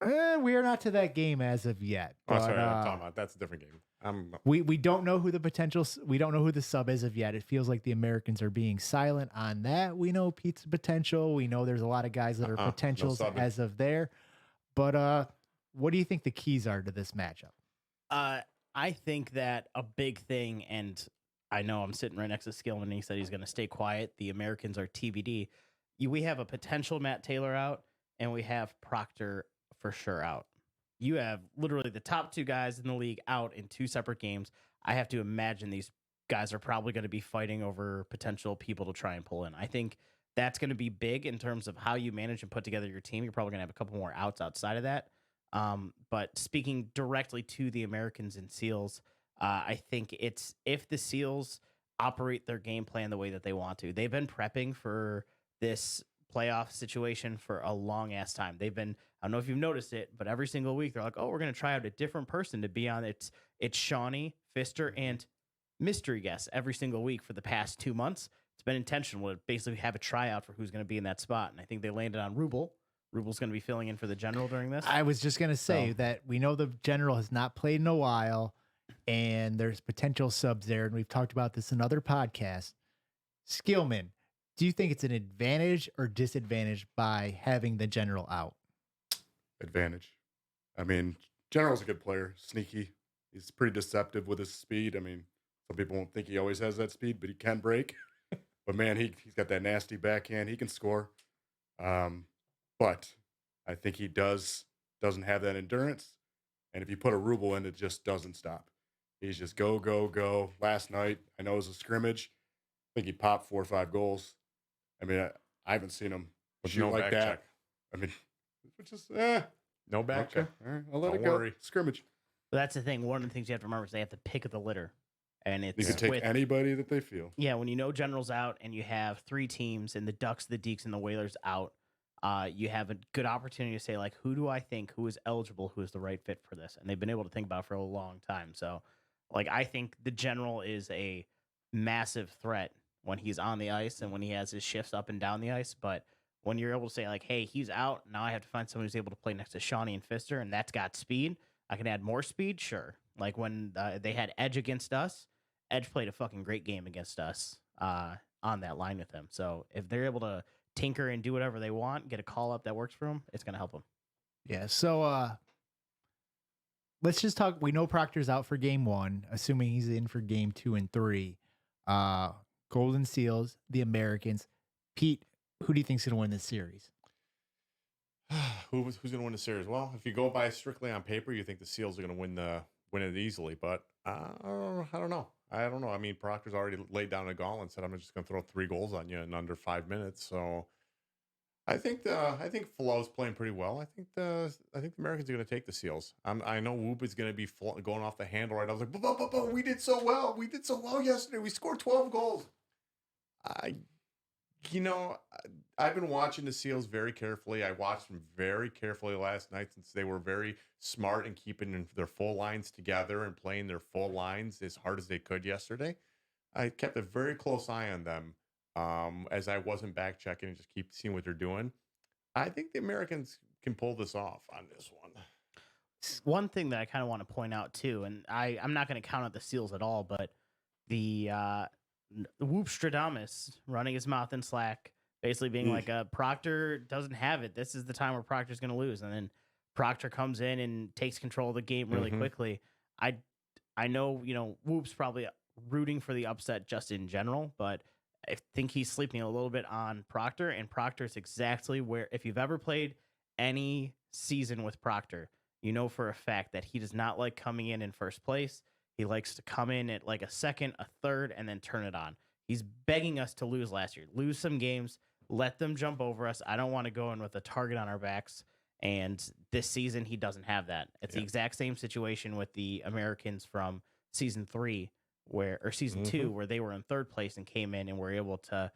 We are not to that game as of yet. Oh, But, sorry, I'm talking about that's a different game. we don't know who the we don't know who the sub is of yet. It feels like the Americans are being silent on that. We know Pete's potential. We know there's a lot of guys that are potentials subbing. as of there. But what do you think the keys are to this matchup? I think that a big thing, and I know I'm sitting right next to Skillman, and he said he's going to stay quiet. The Americans are TBD. We have a potential Matt Taylor out, and we have Proctor for sure out. You have literally the top two guys in the league out in two separate games. I have to imagine these guys are probably going to be fighting over potential people to try and pull in. I think that's going to be big in terms of how you manage and put together your team. You're probably going to have a couple more outs outside of that. But speaking directly to the Americans and SEALs, I think it's if the SEALs operate their game plan the way that they want to. They've been prepping for this playoff situation for a long ass time. They've been, I don't know if you've noticed it, but every single week they're like, oh, we're going to try out a different person to be on. It's Shawnee, Pfister, and mystery guest every single week for the past 2 months. It's been intentional to basically have a tryout for who's going to be in that spot. And I think they landed on Rubel. Rubel's going to be filling in for the general during this. I was just going to say that we know the general has not played in a while, and there's potential subs there. And we've talked about this in other podcasts. Skillman, do you think it's an advantage or disadvantage by having the general out? Advantage. I mean, General's a good player, sneaky. He's pretty deceptive with his speed. I mean, some people won't think he always has that speed, but he can break. But man, he's got that nasty backhand. He can score. But I think he doesn't have that endurance. And if you put a Rubel in, it just doesn't stop. He's just go, go, go. Last night, I know it was a scrimmage. I think he popped 4 or 5 goals. I mean, I haven't seen him shoot No like back that. check. I mean, which is No back okay. check. All right, I'll let Don't it go. worry. Scrimmage. But that's the thing. One of the things you have to remember is they have to pick of the litter. And it's You can take with, anybody that they feel. yeah, when you know General's out and you have 3 teams and the Ducks, the Deeks, and the Whalers out, you have a good opportunity to say, like, who do I think, who is eligible, who is the right fit for this? And they've been able to think about it for a long time. So, like, I think the General is a massive threat when he's on the ice and when he has his shifts up and down the ice. But when you're able to say, like, hey, he's out, now I have to find someone who's able to play next to Shawnee and Pfister, and that's got speed. I can add more speed, sure. Like when they had Edge against us, Edge played a fucking great game against us on that line with him. So if they're able to tinker and do whatever they want, get a call up that works for them, it's going to help them. Yeah. So let's just talk. We know Proctor's out for game 1, assuming he's in for game 2 and 3. Golden Seals, the Americans. Pete, who do you think's going to win this series? Who's going to win the series? Well, if you go by strictly on paper, you think the Seals are going to win it easily, but I don't know. I mean, Proctor's already laid down a gauntlet and said, "I'm just going to throw 3 goals on you in under 5 minutes." So I think Flow's playing pretty well. I think the Americans are going to take the Seals. I know Whoop is going to be going off the handle right. I was like, but we did so well. We did so well yesterday. We scored 12 goals. I've been watching the Seals very carefully. I watched them very carefully last night since they were very smart in keeping their full lines together and playing their full lines as hard as they could yesterday. I kept a very close eye on them as I wasn't back checking and just keep seeing what they're doing. I think the Americans can pull this off on this one. One thing that I kind of want to point out too, and I'm not going to count out the Seals at all, but the Whoop Stradamus running his mouth in Slack, basically being like, Proctor doesn't have it. This is the time where Proctor's going to lose. And then Proctor comes in and takes control of the game really quickly. I know, Whoop's probably rooting for the upset just in general, but I think he's sleeping a little bit on Proctor, and Proctor's exactly where, if you've ever played any season with Proctor, you know for a fact that he does not like coming in first place. He likes to come in at like a second, a third, and then turn it on. He's begging us to lose last year. Lose some games. Let them jump over us. I don't want to go in with a target on our backs. And this season, he doesn't have that. It's the exact same situation with the Americans from season 3, or season 2, where they were in 3rd place and came in and were able to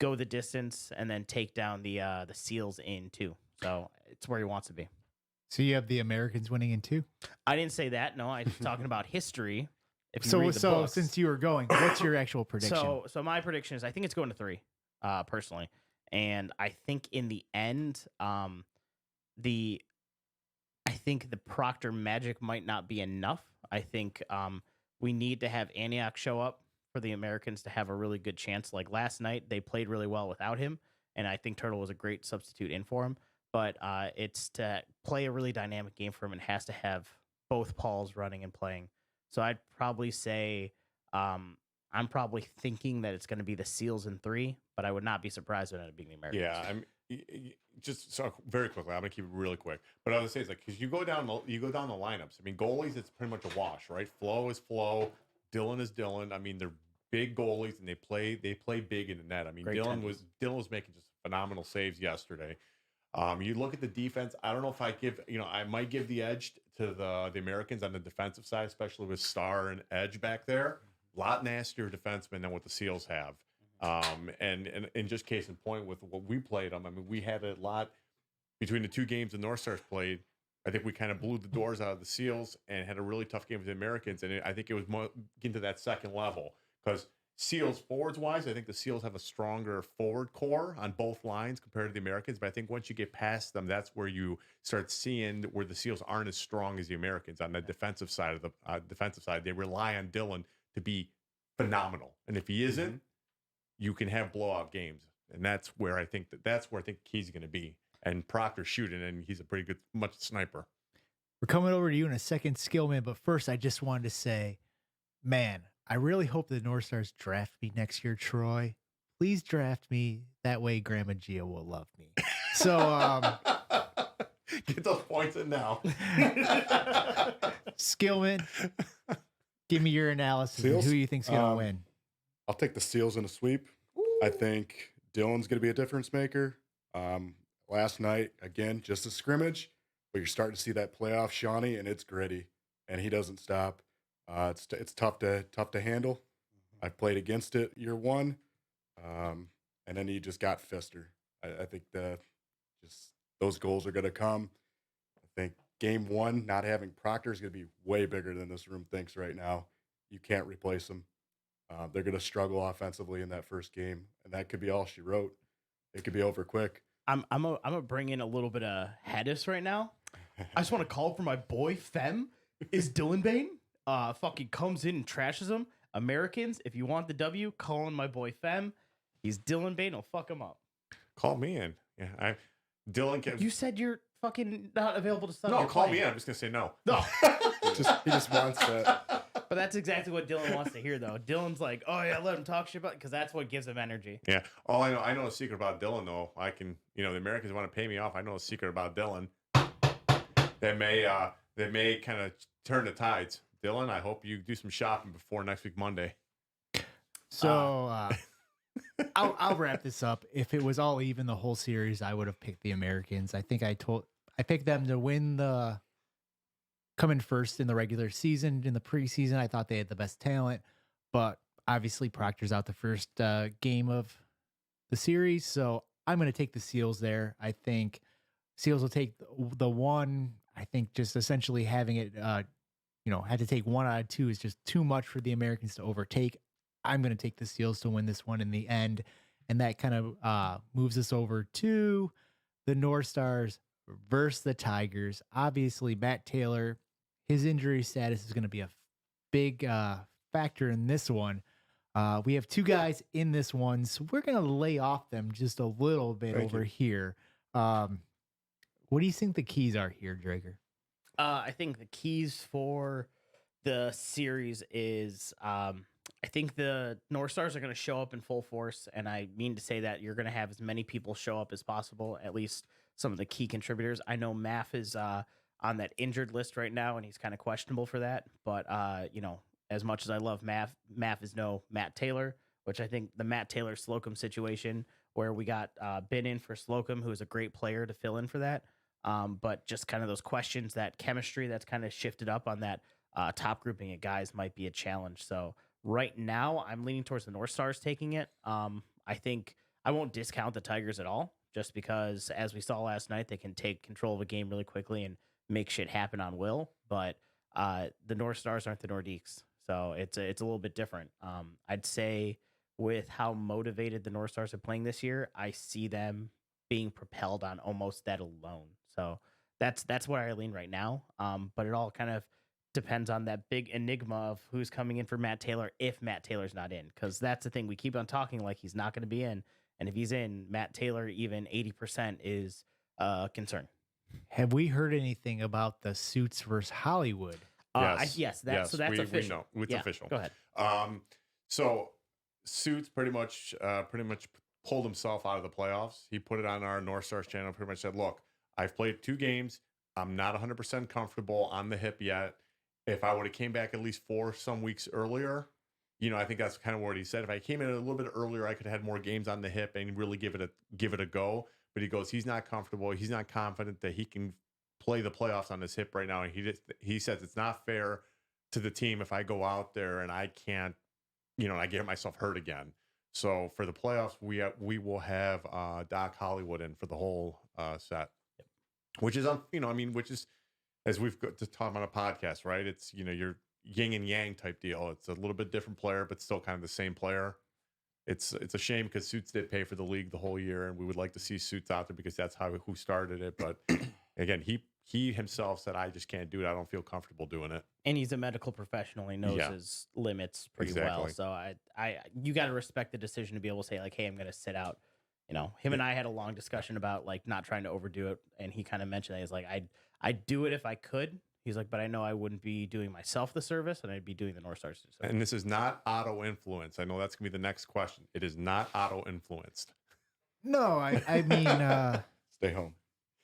go the distance and then take down the Seals in 2. So it's where he wants to be. So you have the Americans winning in 2? I didn't say that. No, I'm talking about history. If you So read the books. since you were going, what's your actual prediction? So my prediction is I think it's going to 3, personally. And I think in the end, the I think the Proctor magic might not be enough. I think we need to have Antioch show up for the Americans to have a really good chance. Like last night, they played really well without him, and I think Turtle was a great substitute in for him. But it's to play a really dynamic game for him and has to have both Pauls running and playing. So I'd probably say I'm probably thinking that it's going to be the Seals in 3, but I would not be surprised when it being the Americans. Yeah, just so very quickly. I'm gonna keep it really quick. But I was say is like because you go down the lineups. I mean, goalies, it's pretty much a wash, right? Flo is Flo, Dylan is Dylan. I mean, they're big goalies and they play big in the net. I mean, Great Dylan tennis. was making just phenomenal saves yesterday. You look at the defense. I don't know if I might give the edge to the Americans on the defensive side, especially with Star and Edge back there. A lot nastier defensemen than what the Seals have. And just case in point with what we played them, I mean, we had a lot between the two games the North Stars played. I think we kind of blew the doors out of the Seals and had a really tough game with the Americans. And I think it was more into that second level because Seals forwards wise, I think the Seals have a stronger forward core on both lines compared to the Americans. But I think once you get past them, that's where you start seeing where the Seals aren't as strong as the Americans on the defensive side of the defensive side. They rely on Dylan to be phenomenal, and if he isn't, you can have blowout games, and that's where I think the key's going to be. And Proctor's shooting, and he's a pretty good much sniper. We're coming over to you in a second, Skillman, but first I just wanted to say, man, I really hope the North Stars draft me next year, Troy. Please draft me. That way Grandma Gia will love me. So get those points in now. Skillman, give me your analysis of who you think's going to win. I'll take the Seals in a sweep. I think Dylan's going to be a difference maker. Last night, again, just a scrimmage, but you're starting to see that playoff Shawnee, and it's gritty, and he doesn't stop. It's tough to handle. I've played against it year one, and then he just got Fister. I think those goals are going to come. I think game one, not having Proctor is going to be way bigger than this room thinks right now. You can't replace him. They're going to struggle offensively in that first game, and that could be all she wrote. It could be over quick. I'm gonna bring in a little bit of Hedis right now. I just want to call for my boy Fem. Is Dylan Bane fucking comes in and trashes him. Americans, if you want the W, call in my boy Fem. He's Dylan Bane. He'll fuck him up. Call me in. Yeah, Dylan can. You said you're fucking not available to stop. No, call me in. I'm just gonna say no. No. He just wants that. But that's exactly what Dylan wants to hear, though. Dylan's like, oh, yeah, let him talk shit about, because that's what gives him energy. Yeah. All I know a secret about Dylan, though. The Americans want to pay me off. I know a secret about Dylan that may kind of turn the tides. Dylan, I hope you do some shopping before next week, Monday. So I'll wrap this up. If it was all even the whole series, I would have picked the Americans. I think I picked them to win coming first in the regular season. In the preseason, I thought they had the best talent, but obviously Proctor's out the first game of the series, so I'm going to take the Seals there. I think Seals will take the one. I think just essentially having it, had to take 1 out of 2 is just too much for the Americans to overtake. I'm going to take the Seals to win this one in the end, and that kind of moves us over to the North Stars versus the Tigers. Obviously, Matt Taylor, his injury status is going to be a big factor in this one. We have 2 guys in this one, so we're going to lay off them just a little bit here. What do you think the keys are here, Drager? I think the keys for the series is I think the North Stars are going to show up in full force, and I mean to say that you're going to have as many people show up as possible, at least some of the key contributors. I know Maff is on that injured list right now, and he's kind of questionable for that. But, as much as I love Maff is no Matt Taylor, which I think the Matt Taylor-Slocum situation where we got Ben in for Slocum, who is a great player to fill in for that. But just kind of those questions, that chemistry that's kind of shifted up on that top grouping of guys might be a challenge. So right now I'm leaning towards the North Stars taking it. I think I won't discount the Tigers at all, just because as we saw last night, they can take control of a game really quickly and make shit happen on will. But the North Stars aren't the Nordiques. So it's a little bit different. I'd say with how motivated the North Stars are playing this year, I see them being propelled on almost that alone. So that's where I lean right now. But it all kind of depends on that big enigma of who's coming in for Matt Taylor if Matt Taylor's not in, because that's the thing. We keep on talking like he's not going to be in, and if he's in, Matt Taylor even 80% is a concern. Have we heard anything about the Suits versus Hollywood? Yes, that's official. We know it's official. Go ahead. So Suits pretty much pulled himself out of the playoffs. He put it on our North Stars channel. Pretty much said, "Look, I've played 2 games. I'm not 100% comfortable on the hip yet. If I would have came back at least 4 some weeks earlier, I think that's kind of what he said. If I came in a little bit earlier, I could have had more games on the hip and really give it a go." But he goes, he's not comfortable. He's not confident that he can play the playoffs on his hip right now. And he says it's not fair to the team if I go out there and I can't, I get myself hurt again. So for the playoffs, we will have Doc Hollywood in for the whole set, which is which is, as we've got to talk on a podcast, right? It's your yin and yang type deal. It's a little bit different player, but still kind of the same player. It's a shame because Suits did pay for the league the whole year, and we would like to see Suits out there because that's who started it. But again, he himself said, "I just can't do it. I don't feel comfortable doing it." And he's a medical professional. He knows his limits pretty well. So you got to respect the decision to be able to say like, "Hey, I'm going to sit out." Him and I had a long discussion about like not trying to overdo it, and he kind of mentioned that he's like, I'd do it if I could. He's like, but I know I wouldn't be doing myself the service, and I'd be doing the North Stars. And this is not auto influence. I know that's gonna be the next question. It is not auto influenced. No, I mean, Stay home.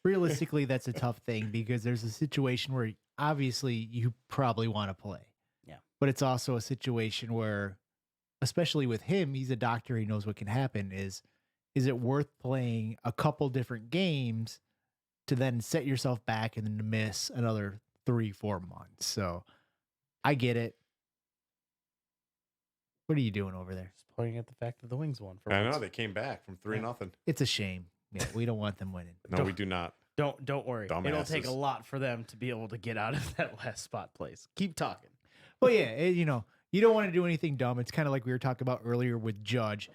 realistically, that's a tough thing because there's a situation where obviously you probably want to play. Yeah. But it's also a situation where, especially with him, he's a doctor. He knows what can happen. Is it worth playing a couple different games to then set yourself back and then to miss another 3-4 months? So I get it. What are you doing over there? Just pointing at the fact that the Wings won. I know they came back from 3-0. It's a shame. Yeah, we don't want them winning. No, we do not. Don't worry. Dumbasses. It'll take a lot for them to be able to get out of that last spot place. Keep talking. Well, yeah, you don't want to do anything dumb. It's kind of like we were talking about earlier with Judge,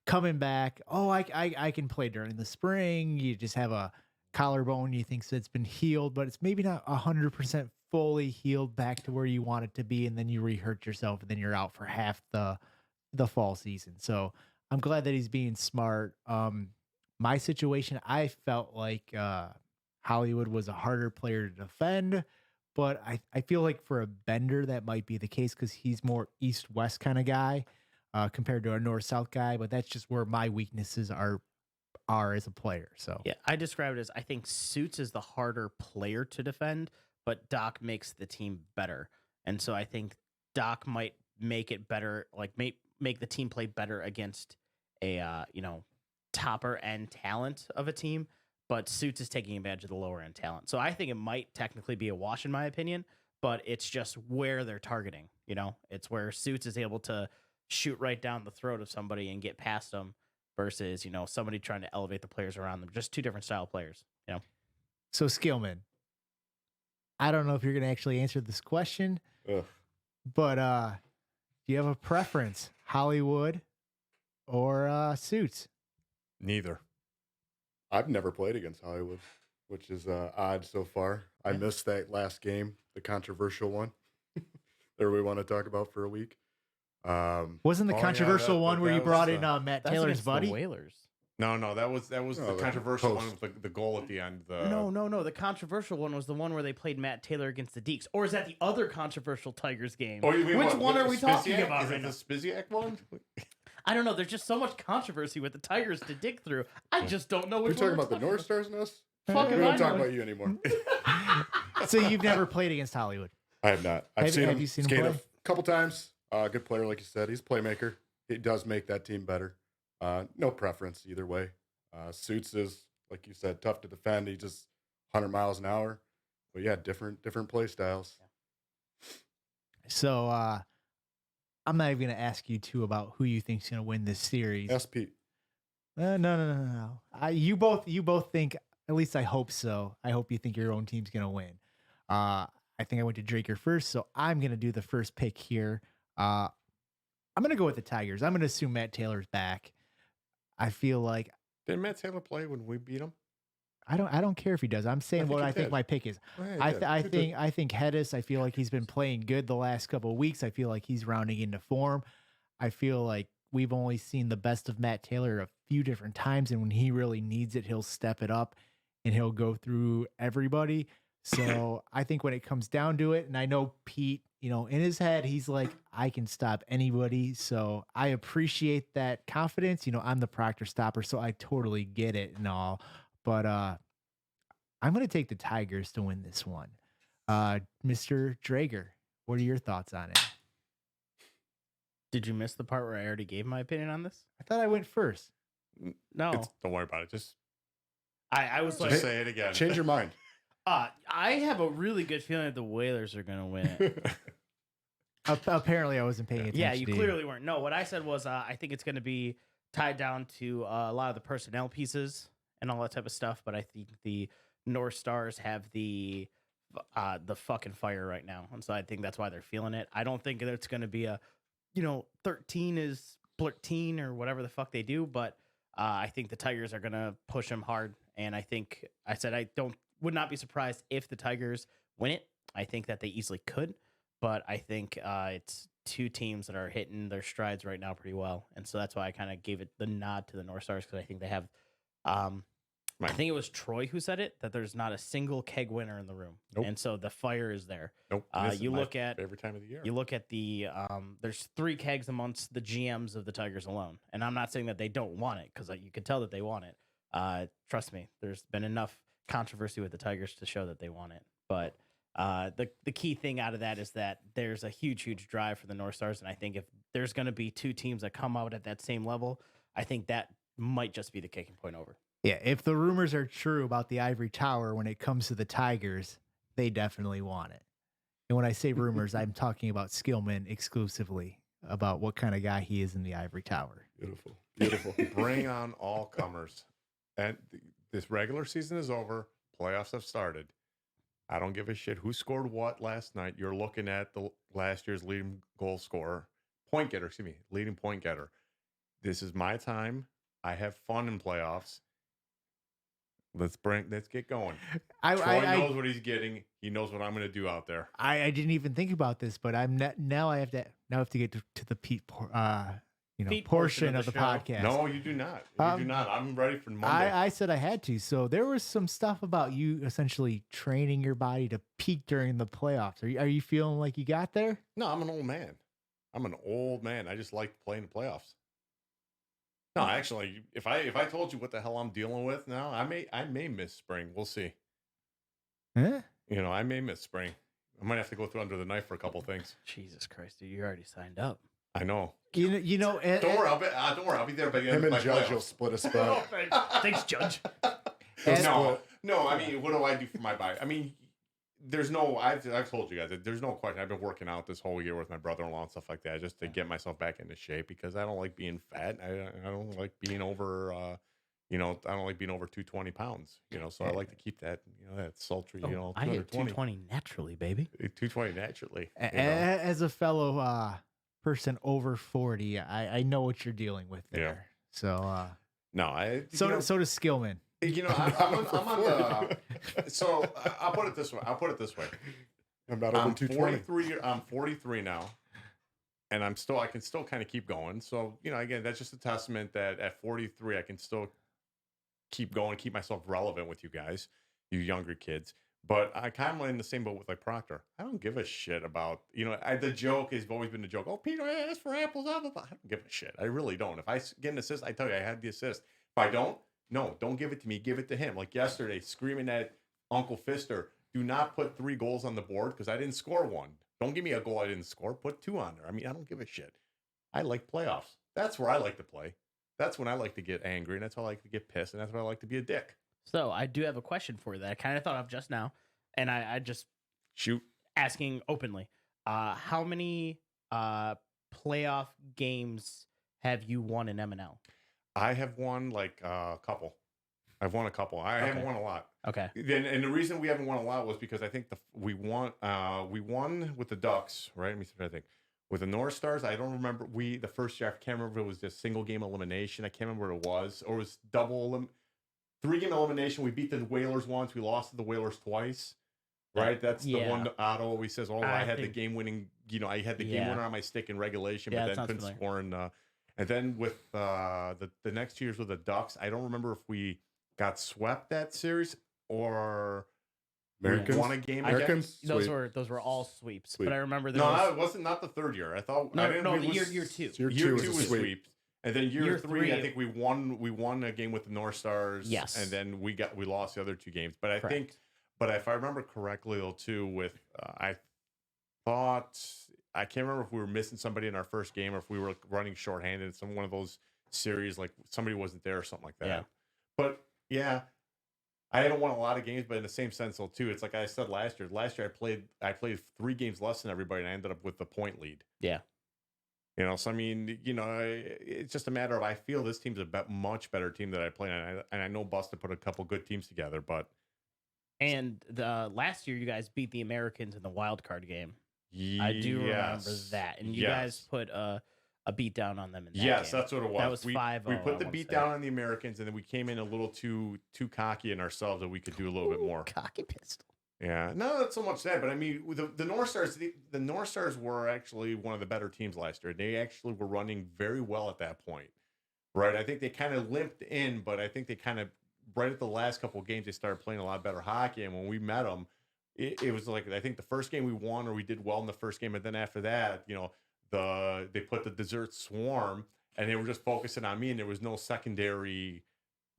coming back. Oh, I can play during the spring. You just have a collarbone. You think it's been healed, but it's maybe not 100% fully healed back to where you want it to be. And then you re-hurt yourself and then you're out for half the fall season. So I'm glad that he's being smart. My situation, I felt like Hollywood was a harder player to defend, but I feel like for a Bender, that might be the case because he's more east-west kind of guy compared to a north-south guy, but that's just where my weaknesses are as a player. So yeah, I describe it as I think Suits is the harder player to defend, but Doc makes the team better. And so I think Doc might make it better, like make the team play better against a topper end talent of a team, but Suits is taking advantage of the lower end talent. So I think it might technically be a wash in my opinion, but it's just where they're targeting. It's where Suits is able to shoot right down the throat of somebody and get past them versus, somebody trying to elevate the players around them. Just two different style players, So Skillman, I don't know if you're going to actually answer this question, but do you have a preference, Hollywood or Suits? Neither. I've never played against Hollywood, which is odd so far. I missed that last game, the controversial one that we want to talk about for a week. Wasn't the controversial one where you brought in Matt Taylor's buddy? The Whalers. No, that was the controversial one with the goal at the end. No. The controversial one was the one where they played Matt Taylor against the Deeks. Or is that the other controversial Tigers game? Oh, you mean Which what, one are we talking Spizziak? about Is right it now? the Spizziak one? I don't know. There's just so much controversy with the Tigers to dig through. I just don't know which We're one talking about the North Stars and us? Fuck We if don't I talk know. about you anymore. So you've never played against Hollywood? I have not. I've Have you seen him skate play? a couple times. Good player, like you said. He's a playmaker. It does make that team better. No preference either way. Suits is, like you said, tough to defend. He's just 100 miles an hour. But yeah, different play styles. So I'm not even going to ask you two about who you think's going to win this series. SP. No. You both think, at least I hope so. I hope you think your own team's going to win. I think I went to Draker first, so I'm going to do the first pick here. I'm going to go with the Tigers. I'm going to assume Matt Taylor's back. I feel like... Did Matt Taylor play when we beat him? I don't care if he does. I'm saying think what he I think did. my pick is. Oh, yeah, I he th- did. I think Hedis. I feel like he's been playing good the last couple of weeks. I feel like he's rounding into form. I feel like we've only seen the best of Matt Taylor a few different times, and when he really needs it, he'll step it up and he'll go through everybody. So I think when it comes down to it, and I know Pete, in his head, he's like, I can stop anybody. So I appreciate that confidence. I'm the Proctor stopper, so I totally get it and all. But I'm going to take the Tigers to win this one. Mr. Drager, what are your thoughts on it? Did you miss the part where I already gave my opinion on this? I thought I went first. No. Don't worry about it. Just I was like, say it again. Change your mind. I have a really good feeling that the Whalers are going to win it. Apparently, I wasn't paying attention. Yeah, you to clearly weren't. No, what I said was I think it's going to be tied down to a lot of the personnel pieces and all that type of stuff. But I think the North Stars have the fucking fire right now, and so I think that's why they're feeling it. I don't think it's going to be a 13 is 13 or whatever the fuck they do, but I think the Tigers are going to push them hard. And I think I said would not be surprised if the Tigers win it. I think that they easily could, but I think it's two teams that are hitting their strides right now pretty well. And so that's why I kind of gave it the nod to the North Stars, because I think they have, I think it was Troy who said it, that there's not a single keg winner in the room. Nope. And so the fire is there. Nope. You look at every time of the year. You look at the there's 3 kegs amongst the GMs of the Tigers alone, and I'm not saying that they don't want it, because you can tell that they want it. Trust me, there's been enough controversy with the Tigers to show that they want it. But the key thing out of that is that there's a huge drive for the North Stars, and I think if there's going to be 2 teams that come out at that same level, I think that might just be the kicking point over. Yeah, if the rumors are true about the Ivory Tower when it comes to the Tigers, they definitely want it. And when I say rumors, I'm talking about Skillman exclusively, about what kind of guy he is in the Ivory Tower. Beautiful. Bring on all comers. And this regular season is over. Playoffs have started. I don't give a shit who scored what last night. You're looking at the last year's leading goal scorer, leading point getter. This is my time. I have fun in playoffs. Let's get going. Troy knows what he's getting. He knows what I'm going to do out there. I didn't even think about this, but now I have to get to the Pete portion of the podcast. No, you do not. You do not. I'm ready for Monday. I said I had to. So there was some stuff about you essentially training your body to peak during the playoffs. Are you feeling like you got there? No, I'm an old man. I just like playing the playoffs. No, actually, if I told you what the hell I'm dealing with now, I may miss spring. We'll see. Huh? I may miss spring. I might have to go through under the knife for a couple things. Jesus Christ, dude, you already signed up. I know. Don't Don't worry, I'll be there by the end Him of my and Judge will playoffs. split a spot. Thanks, Judge. No. I mean, what do I do for my body? I mean, there's no. I've told you guys that there's no question. I've been working out this whole year with my brother-in-law and stuff like that, just to get myself back into shape, because I don't like being fat. I don't like being over. I don't like being over 220 pounds. So I like to keep that. That sultry. I hit 220 naturally, baby. 220 naturally. As a fellow person over 40, I know what you're dealing with there. Yeah. So No, so does Skillman. I'm on the. So I'll put it this way. I'm not over 220. 43. I'm 43 now, and I can still kind of keep going. So again, that's just a testament that at 43 I can still keep going, keep myself relevant with you guys, you younger kids. But I kind of in the same boat with Proctor. I don't give a shit about the joke has always been the joke. Oh, Peter asked for apples. Blah, blah, blah. I don't give a shit. I really don't. If I get an assist, I tell you I had the assist. If I don't. No, don't give it to me. Give it to him. Like yesterday, screaming at Uncle Fister, do not put 3 goals on the board because I didn't score 1. Don't give me a goal I didn't score. Put 2 on there. I mean, I don't give a shit. I like playoffs. That's where I like to play. That's when I like to get angry, and that's when I like to get pissed, and that's when I like to be a dick. So I do have a question for you that I kind of thought of just now, and I just shoot asking openly. How many playoff games have you won in MNL? I have won a couple. I've won a couple. I haven't won a lot. Okay. And the reason we haven't won a lot was because I think we won with the Ducks, right? Let me see if I think. With the North Stars, I don't remember the first year. I can't remember if it was just single game elimination. I can't remember what it was, or it was 3-game elimination. We beat the Whalers once. We lost to the Whalers twice. Right? That's the one that Otto always says, I had the game-winning, I had the game winner on my stick in regulation, but then couldn't score. And then with the next 2 years with the Ducks, I don't remember if we got swept that series or Americans won a game. Americans. Those were all sweeps. But I remember it wasn't not the third year. I thought year two. Year two was sweep. And then year three, I three, think we won a game with the North Stars. Yes. And then we lost the other 2 games. But I think, if I remember correctly, though, too, with I can't remember if we were missing somebody in our first game or if we were running shorthanded in one of those series, like somebody wasn't there or something like that. Yeah. But yeah, I haven't won a lot of games, but in the same sense, though, too, it's like I said last year. Last year I played 3 games less than everybody, and I ended up with the point lead. Yeah. So I mean, it's just a matter of I feel this team's a much better team that I play, and I know Busted put a couple good teams together, but. And the last year, you guys beat the Americans in the wild card game. I do remember that, and you guys put a beat down on them in that game. That's what it was. That was 5-0. We put the beat down on the Americans, and then we came in a little too cocky in ourselves that we could do a little bit more. Cocky pistol. Yeah, no, not so much that, but I mean, the North Stars. The North Stars were actually one of the better teams last year. They actually were running very well at that point, right? I think they kind of limped in, but I think they kind of right at the last couple of games they started playing a lot better hockey. And when we met them, it was like I think the first game we won or we did well in the first game, and then after that, they put the Desert Swarm, and they were just focusing on me, and there was no secondary.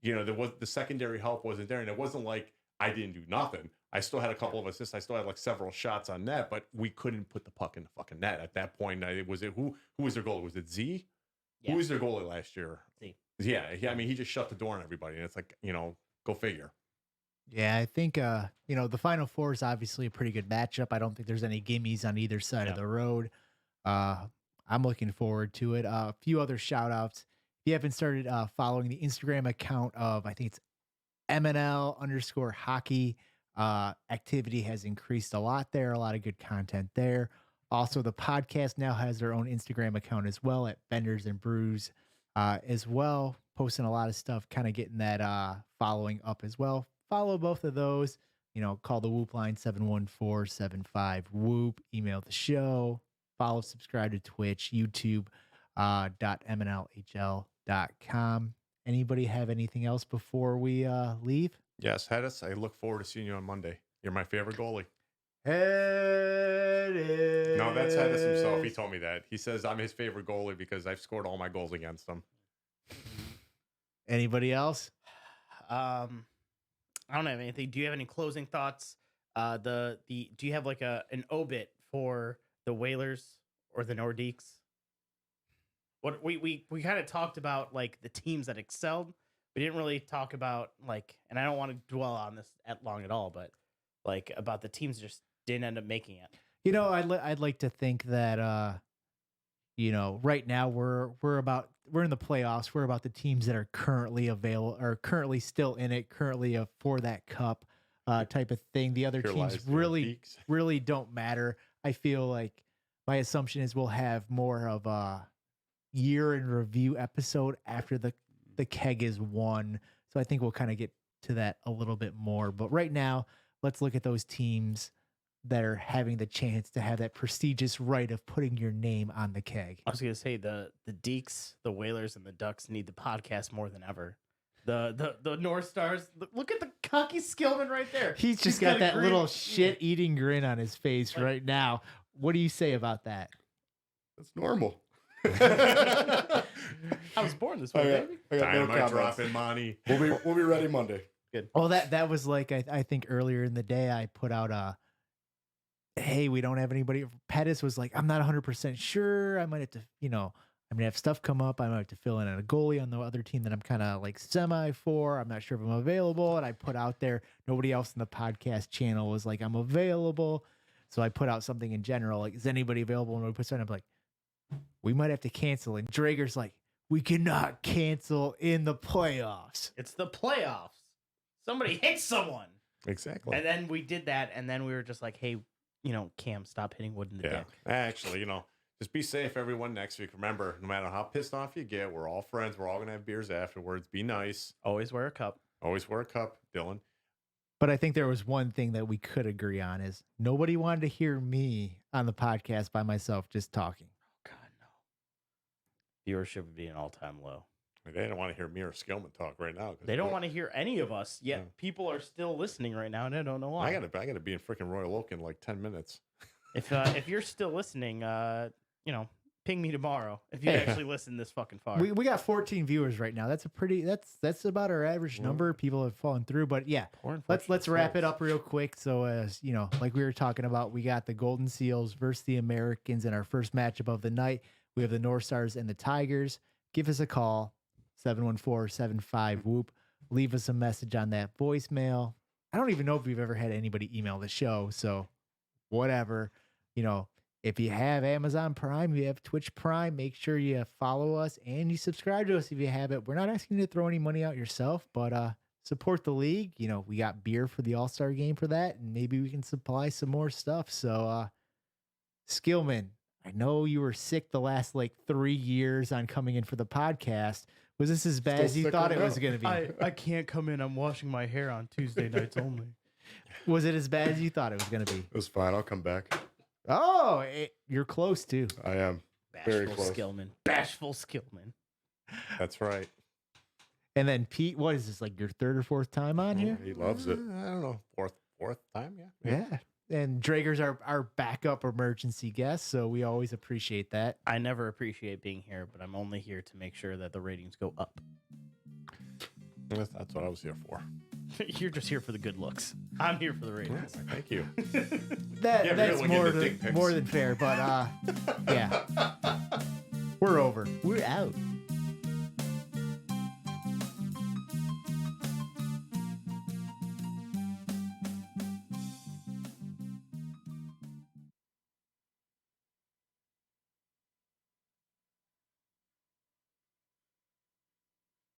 The secondary help wasn't there, and it wasn't like I didn't do nothing. I still had a couple of assists. I still had like several shots on net, but we couldn't put the puck in the fucking net at that point. Who was their goalie? Was it Z? Yeah. Who was their goalie last year? Z. Yeah. I mean, he just shut the door on everybody, and it's like go figure. Yeah, I think the Final Four is obviously a pretty good matchup. I don't think there's any gimmies on either side of the road. I'm looking forward to it. A few other shout outs. If you haven't started following the Instagram account of, I think it's MNL_hockey, activity has increased a lot there. A lot of good content there. Also, the podcast now has their own Instagram account as well at Benders and Brews as well. Posting a lot of stuff, kind of getting that following up as well. Follow both of those. Call the Whoop line 714-75-WHOOP. Email the show. Follow, subscribe to Twitch, YouTube, .mnlhl.com. Anybody have anything else before we leave? Yes, Hedis, I look forward to seeing you on Monday. You're my favorite goalie. Hedis. No, that's Hedis himself. He told me that. He says I'm his favorite goalie because I've scored all my goals against him. Anybody else? I don't have anything. Do you have any closing thoughts? Do you have like an obit for the Whalers or the Nordiques? What we kind of talked about like the teams that excelled. We didn't really talk about and I don't want to dwell on this long at all, but about the teams that just didn't end up making it. I'd like to think that right now we're in the playoffs. We're about the teams that are currently available, or currently still in it, currently for that cup type of thing. The other teams really don't matter. I feel like my assumption is we'll have more of a year in review episode after the keg is won. So I think we'll kind of get to that a little bit more. But right now, let's look at those teams that are having the chance to have that prestigious right of putting your name on the keg. I was going to say the Deeks, the Whalers, and the Ducks need the podcast more than ever. The North Stars, look at the cocky Skillman right there. He's just got that little shit-eating grin on his face right now. What do you say about that? That's normal. I was born this way, baby. I got no Dynamite dropping money. We'll be ready Monday. Good. Well, that was like I think earlier in the day I put out hey, we don't have anybody. Pettis was like, I'm not 100% sure. I might have to, I'm gonna have stuff come up. I might have to fill in a goalie on the other team that I'm kind of like semi for. I'm not sure if I'm available. And I put out there, nobody else in the podcast channel was like, I'm available. So I put out something in general, like, is anybody available? And we put something, I'm like, we might have to cancel. And Drager's like, we cannot cancel in the playoffs. It's the playoffs. Somebody hit someone. Exactly. And then we did that. And then we were just like, hey, Cam, stop hitting wood in the dick. Actually, just be safe, everyone, next week. Remember, no matter how pissed off you get, we're all friends. We're all going to have beers afterwards. Be nice. Always wear a cup. Always wear a cup, Dylan. But I think there was one thing that we could agree on is nobody wanted to hear me on the podcast by myself just talking. God, no. Viewership would be an all-time low. They don't want to hear me or Skillman talk right now. They don't want to hear any of us, yet people are still listening right now, and I don't know why. I gotta be in freaking Royal Oak in like 10 minutes. If you're still listening, ping me tomorrow if you actually listen this fucking far. We got 14 viewers right now. That's that's about our average number. People have fallen through, but yeah, let's wrap it up real quick. So as you know, like we were talking about, we got the Golden Seals versus the Americans in our first matchup of the night. We have the North Stars and the Tigers. Give us a call, 714-75-WHOOP. Leave us a message on that voicemail. I don't even know if we've ever had anybody email the show, so whatever. If you have Amazon Prime, you have Twitch Prime, make sure you follow us and you subscribe to us if you have it. We're not asking you to throw any money out yourself, but support the league. We got beer for the All-Star game for that, and maybe we can supply some more stuff. So, Skillman, I know you were sick the last 3 years on coming in for the podcast. Was this as bad as you thought it was going to be? I can't come in. I'm washing my hair on Tuesday nights only. Was it as bad as you thought it was going to be? It was fine. I'll come back. Oh, you're close too. I am. Very close. Bashful Skillman. That's right. And then Pete, what is this, your third or fourth time on here? He loves it. I don't know. Fourth time, yeah. Yeah. And Drager's our backup emergency guest, so we always appreciate that. I never appreciate being here, but I'm only here to make sure that the ratings go up. That's what I was here for. You're just here for the good looks. I'm here for the ratings. Thank you. That's really more than fair, but yeah. We're over. We're out.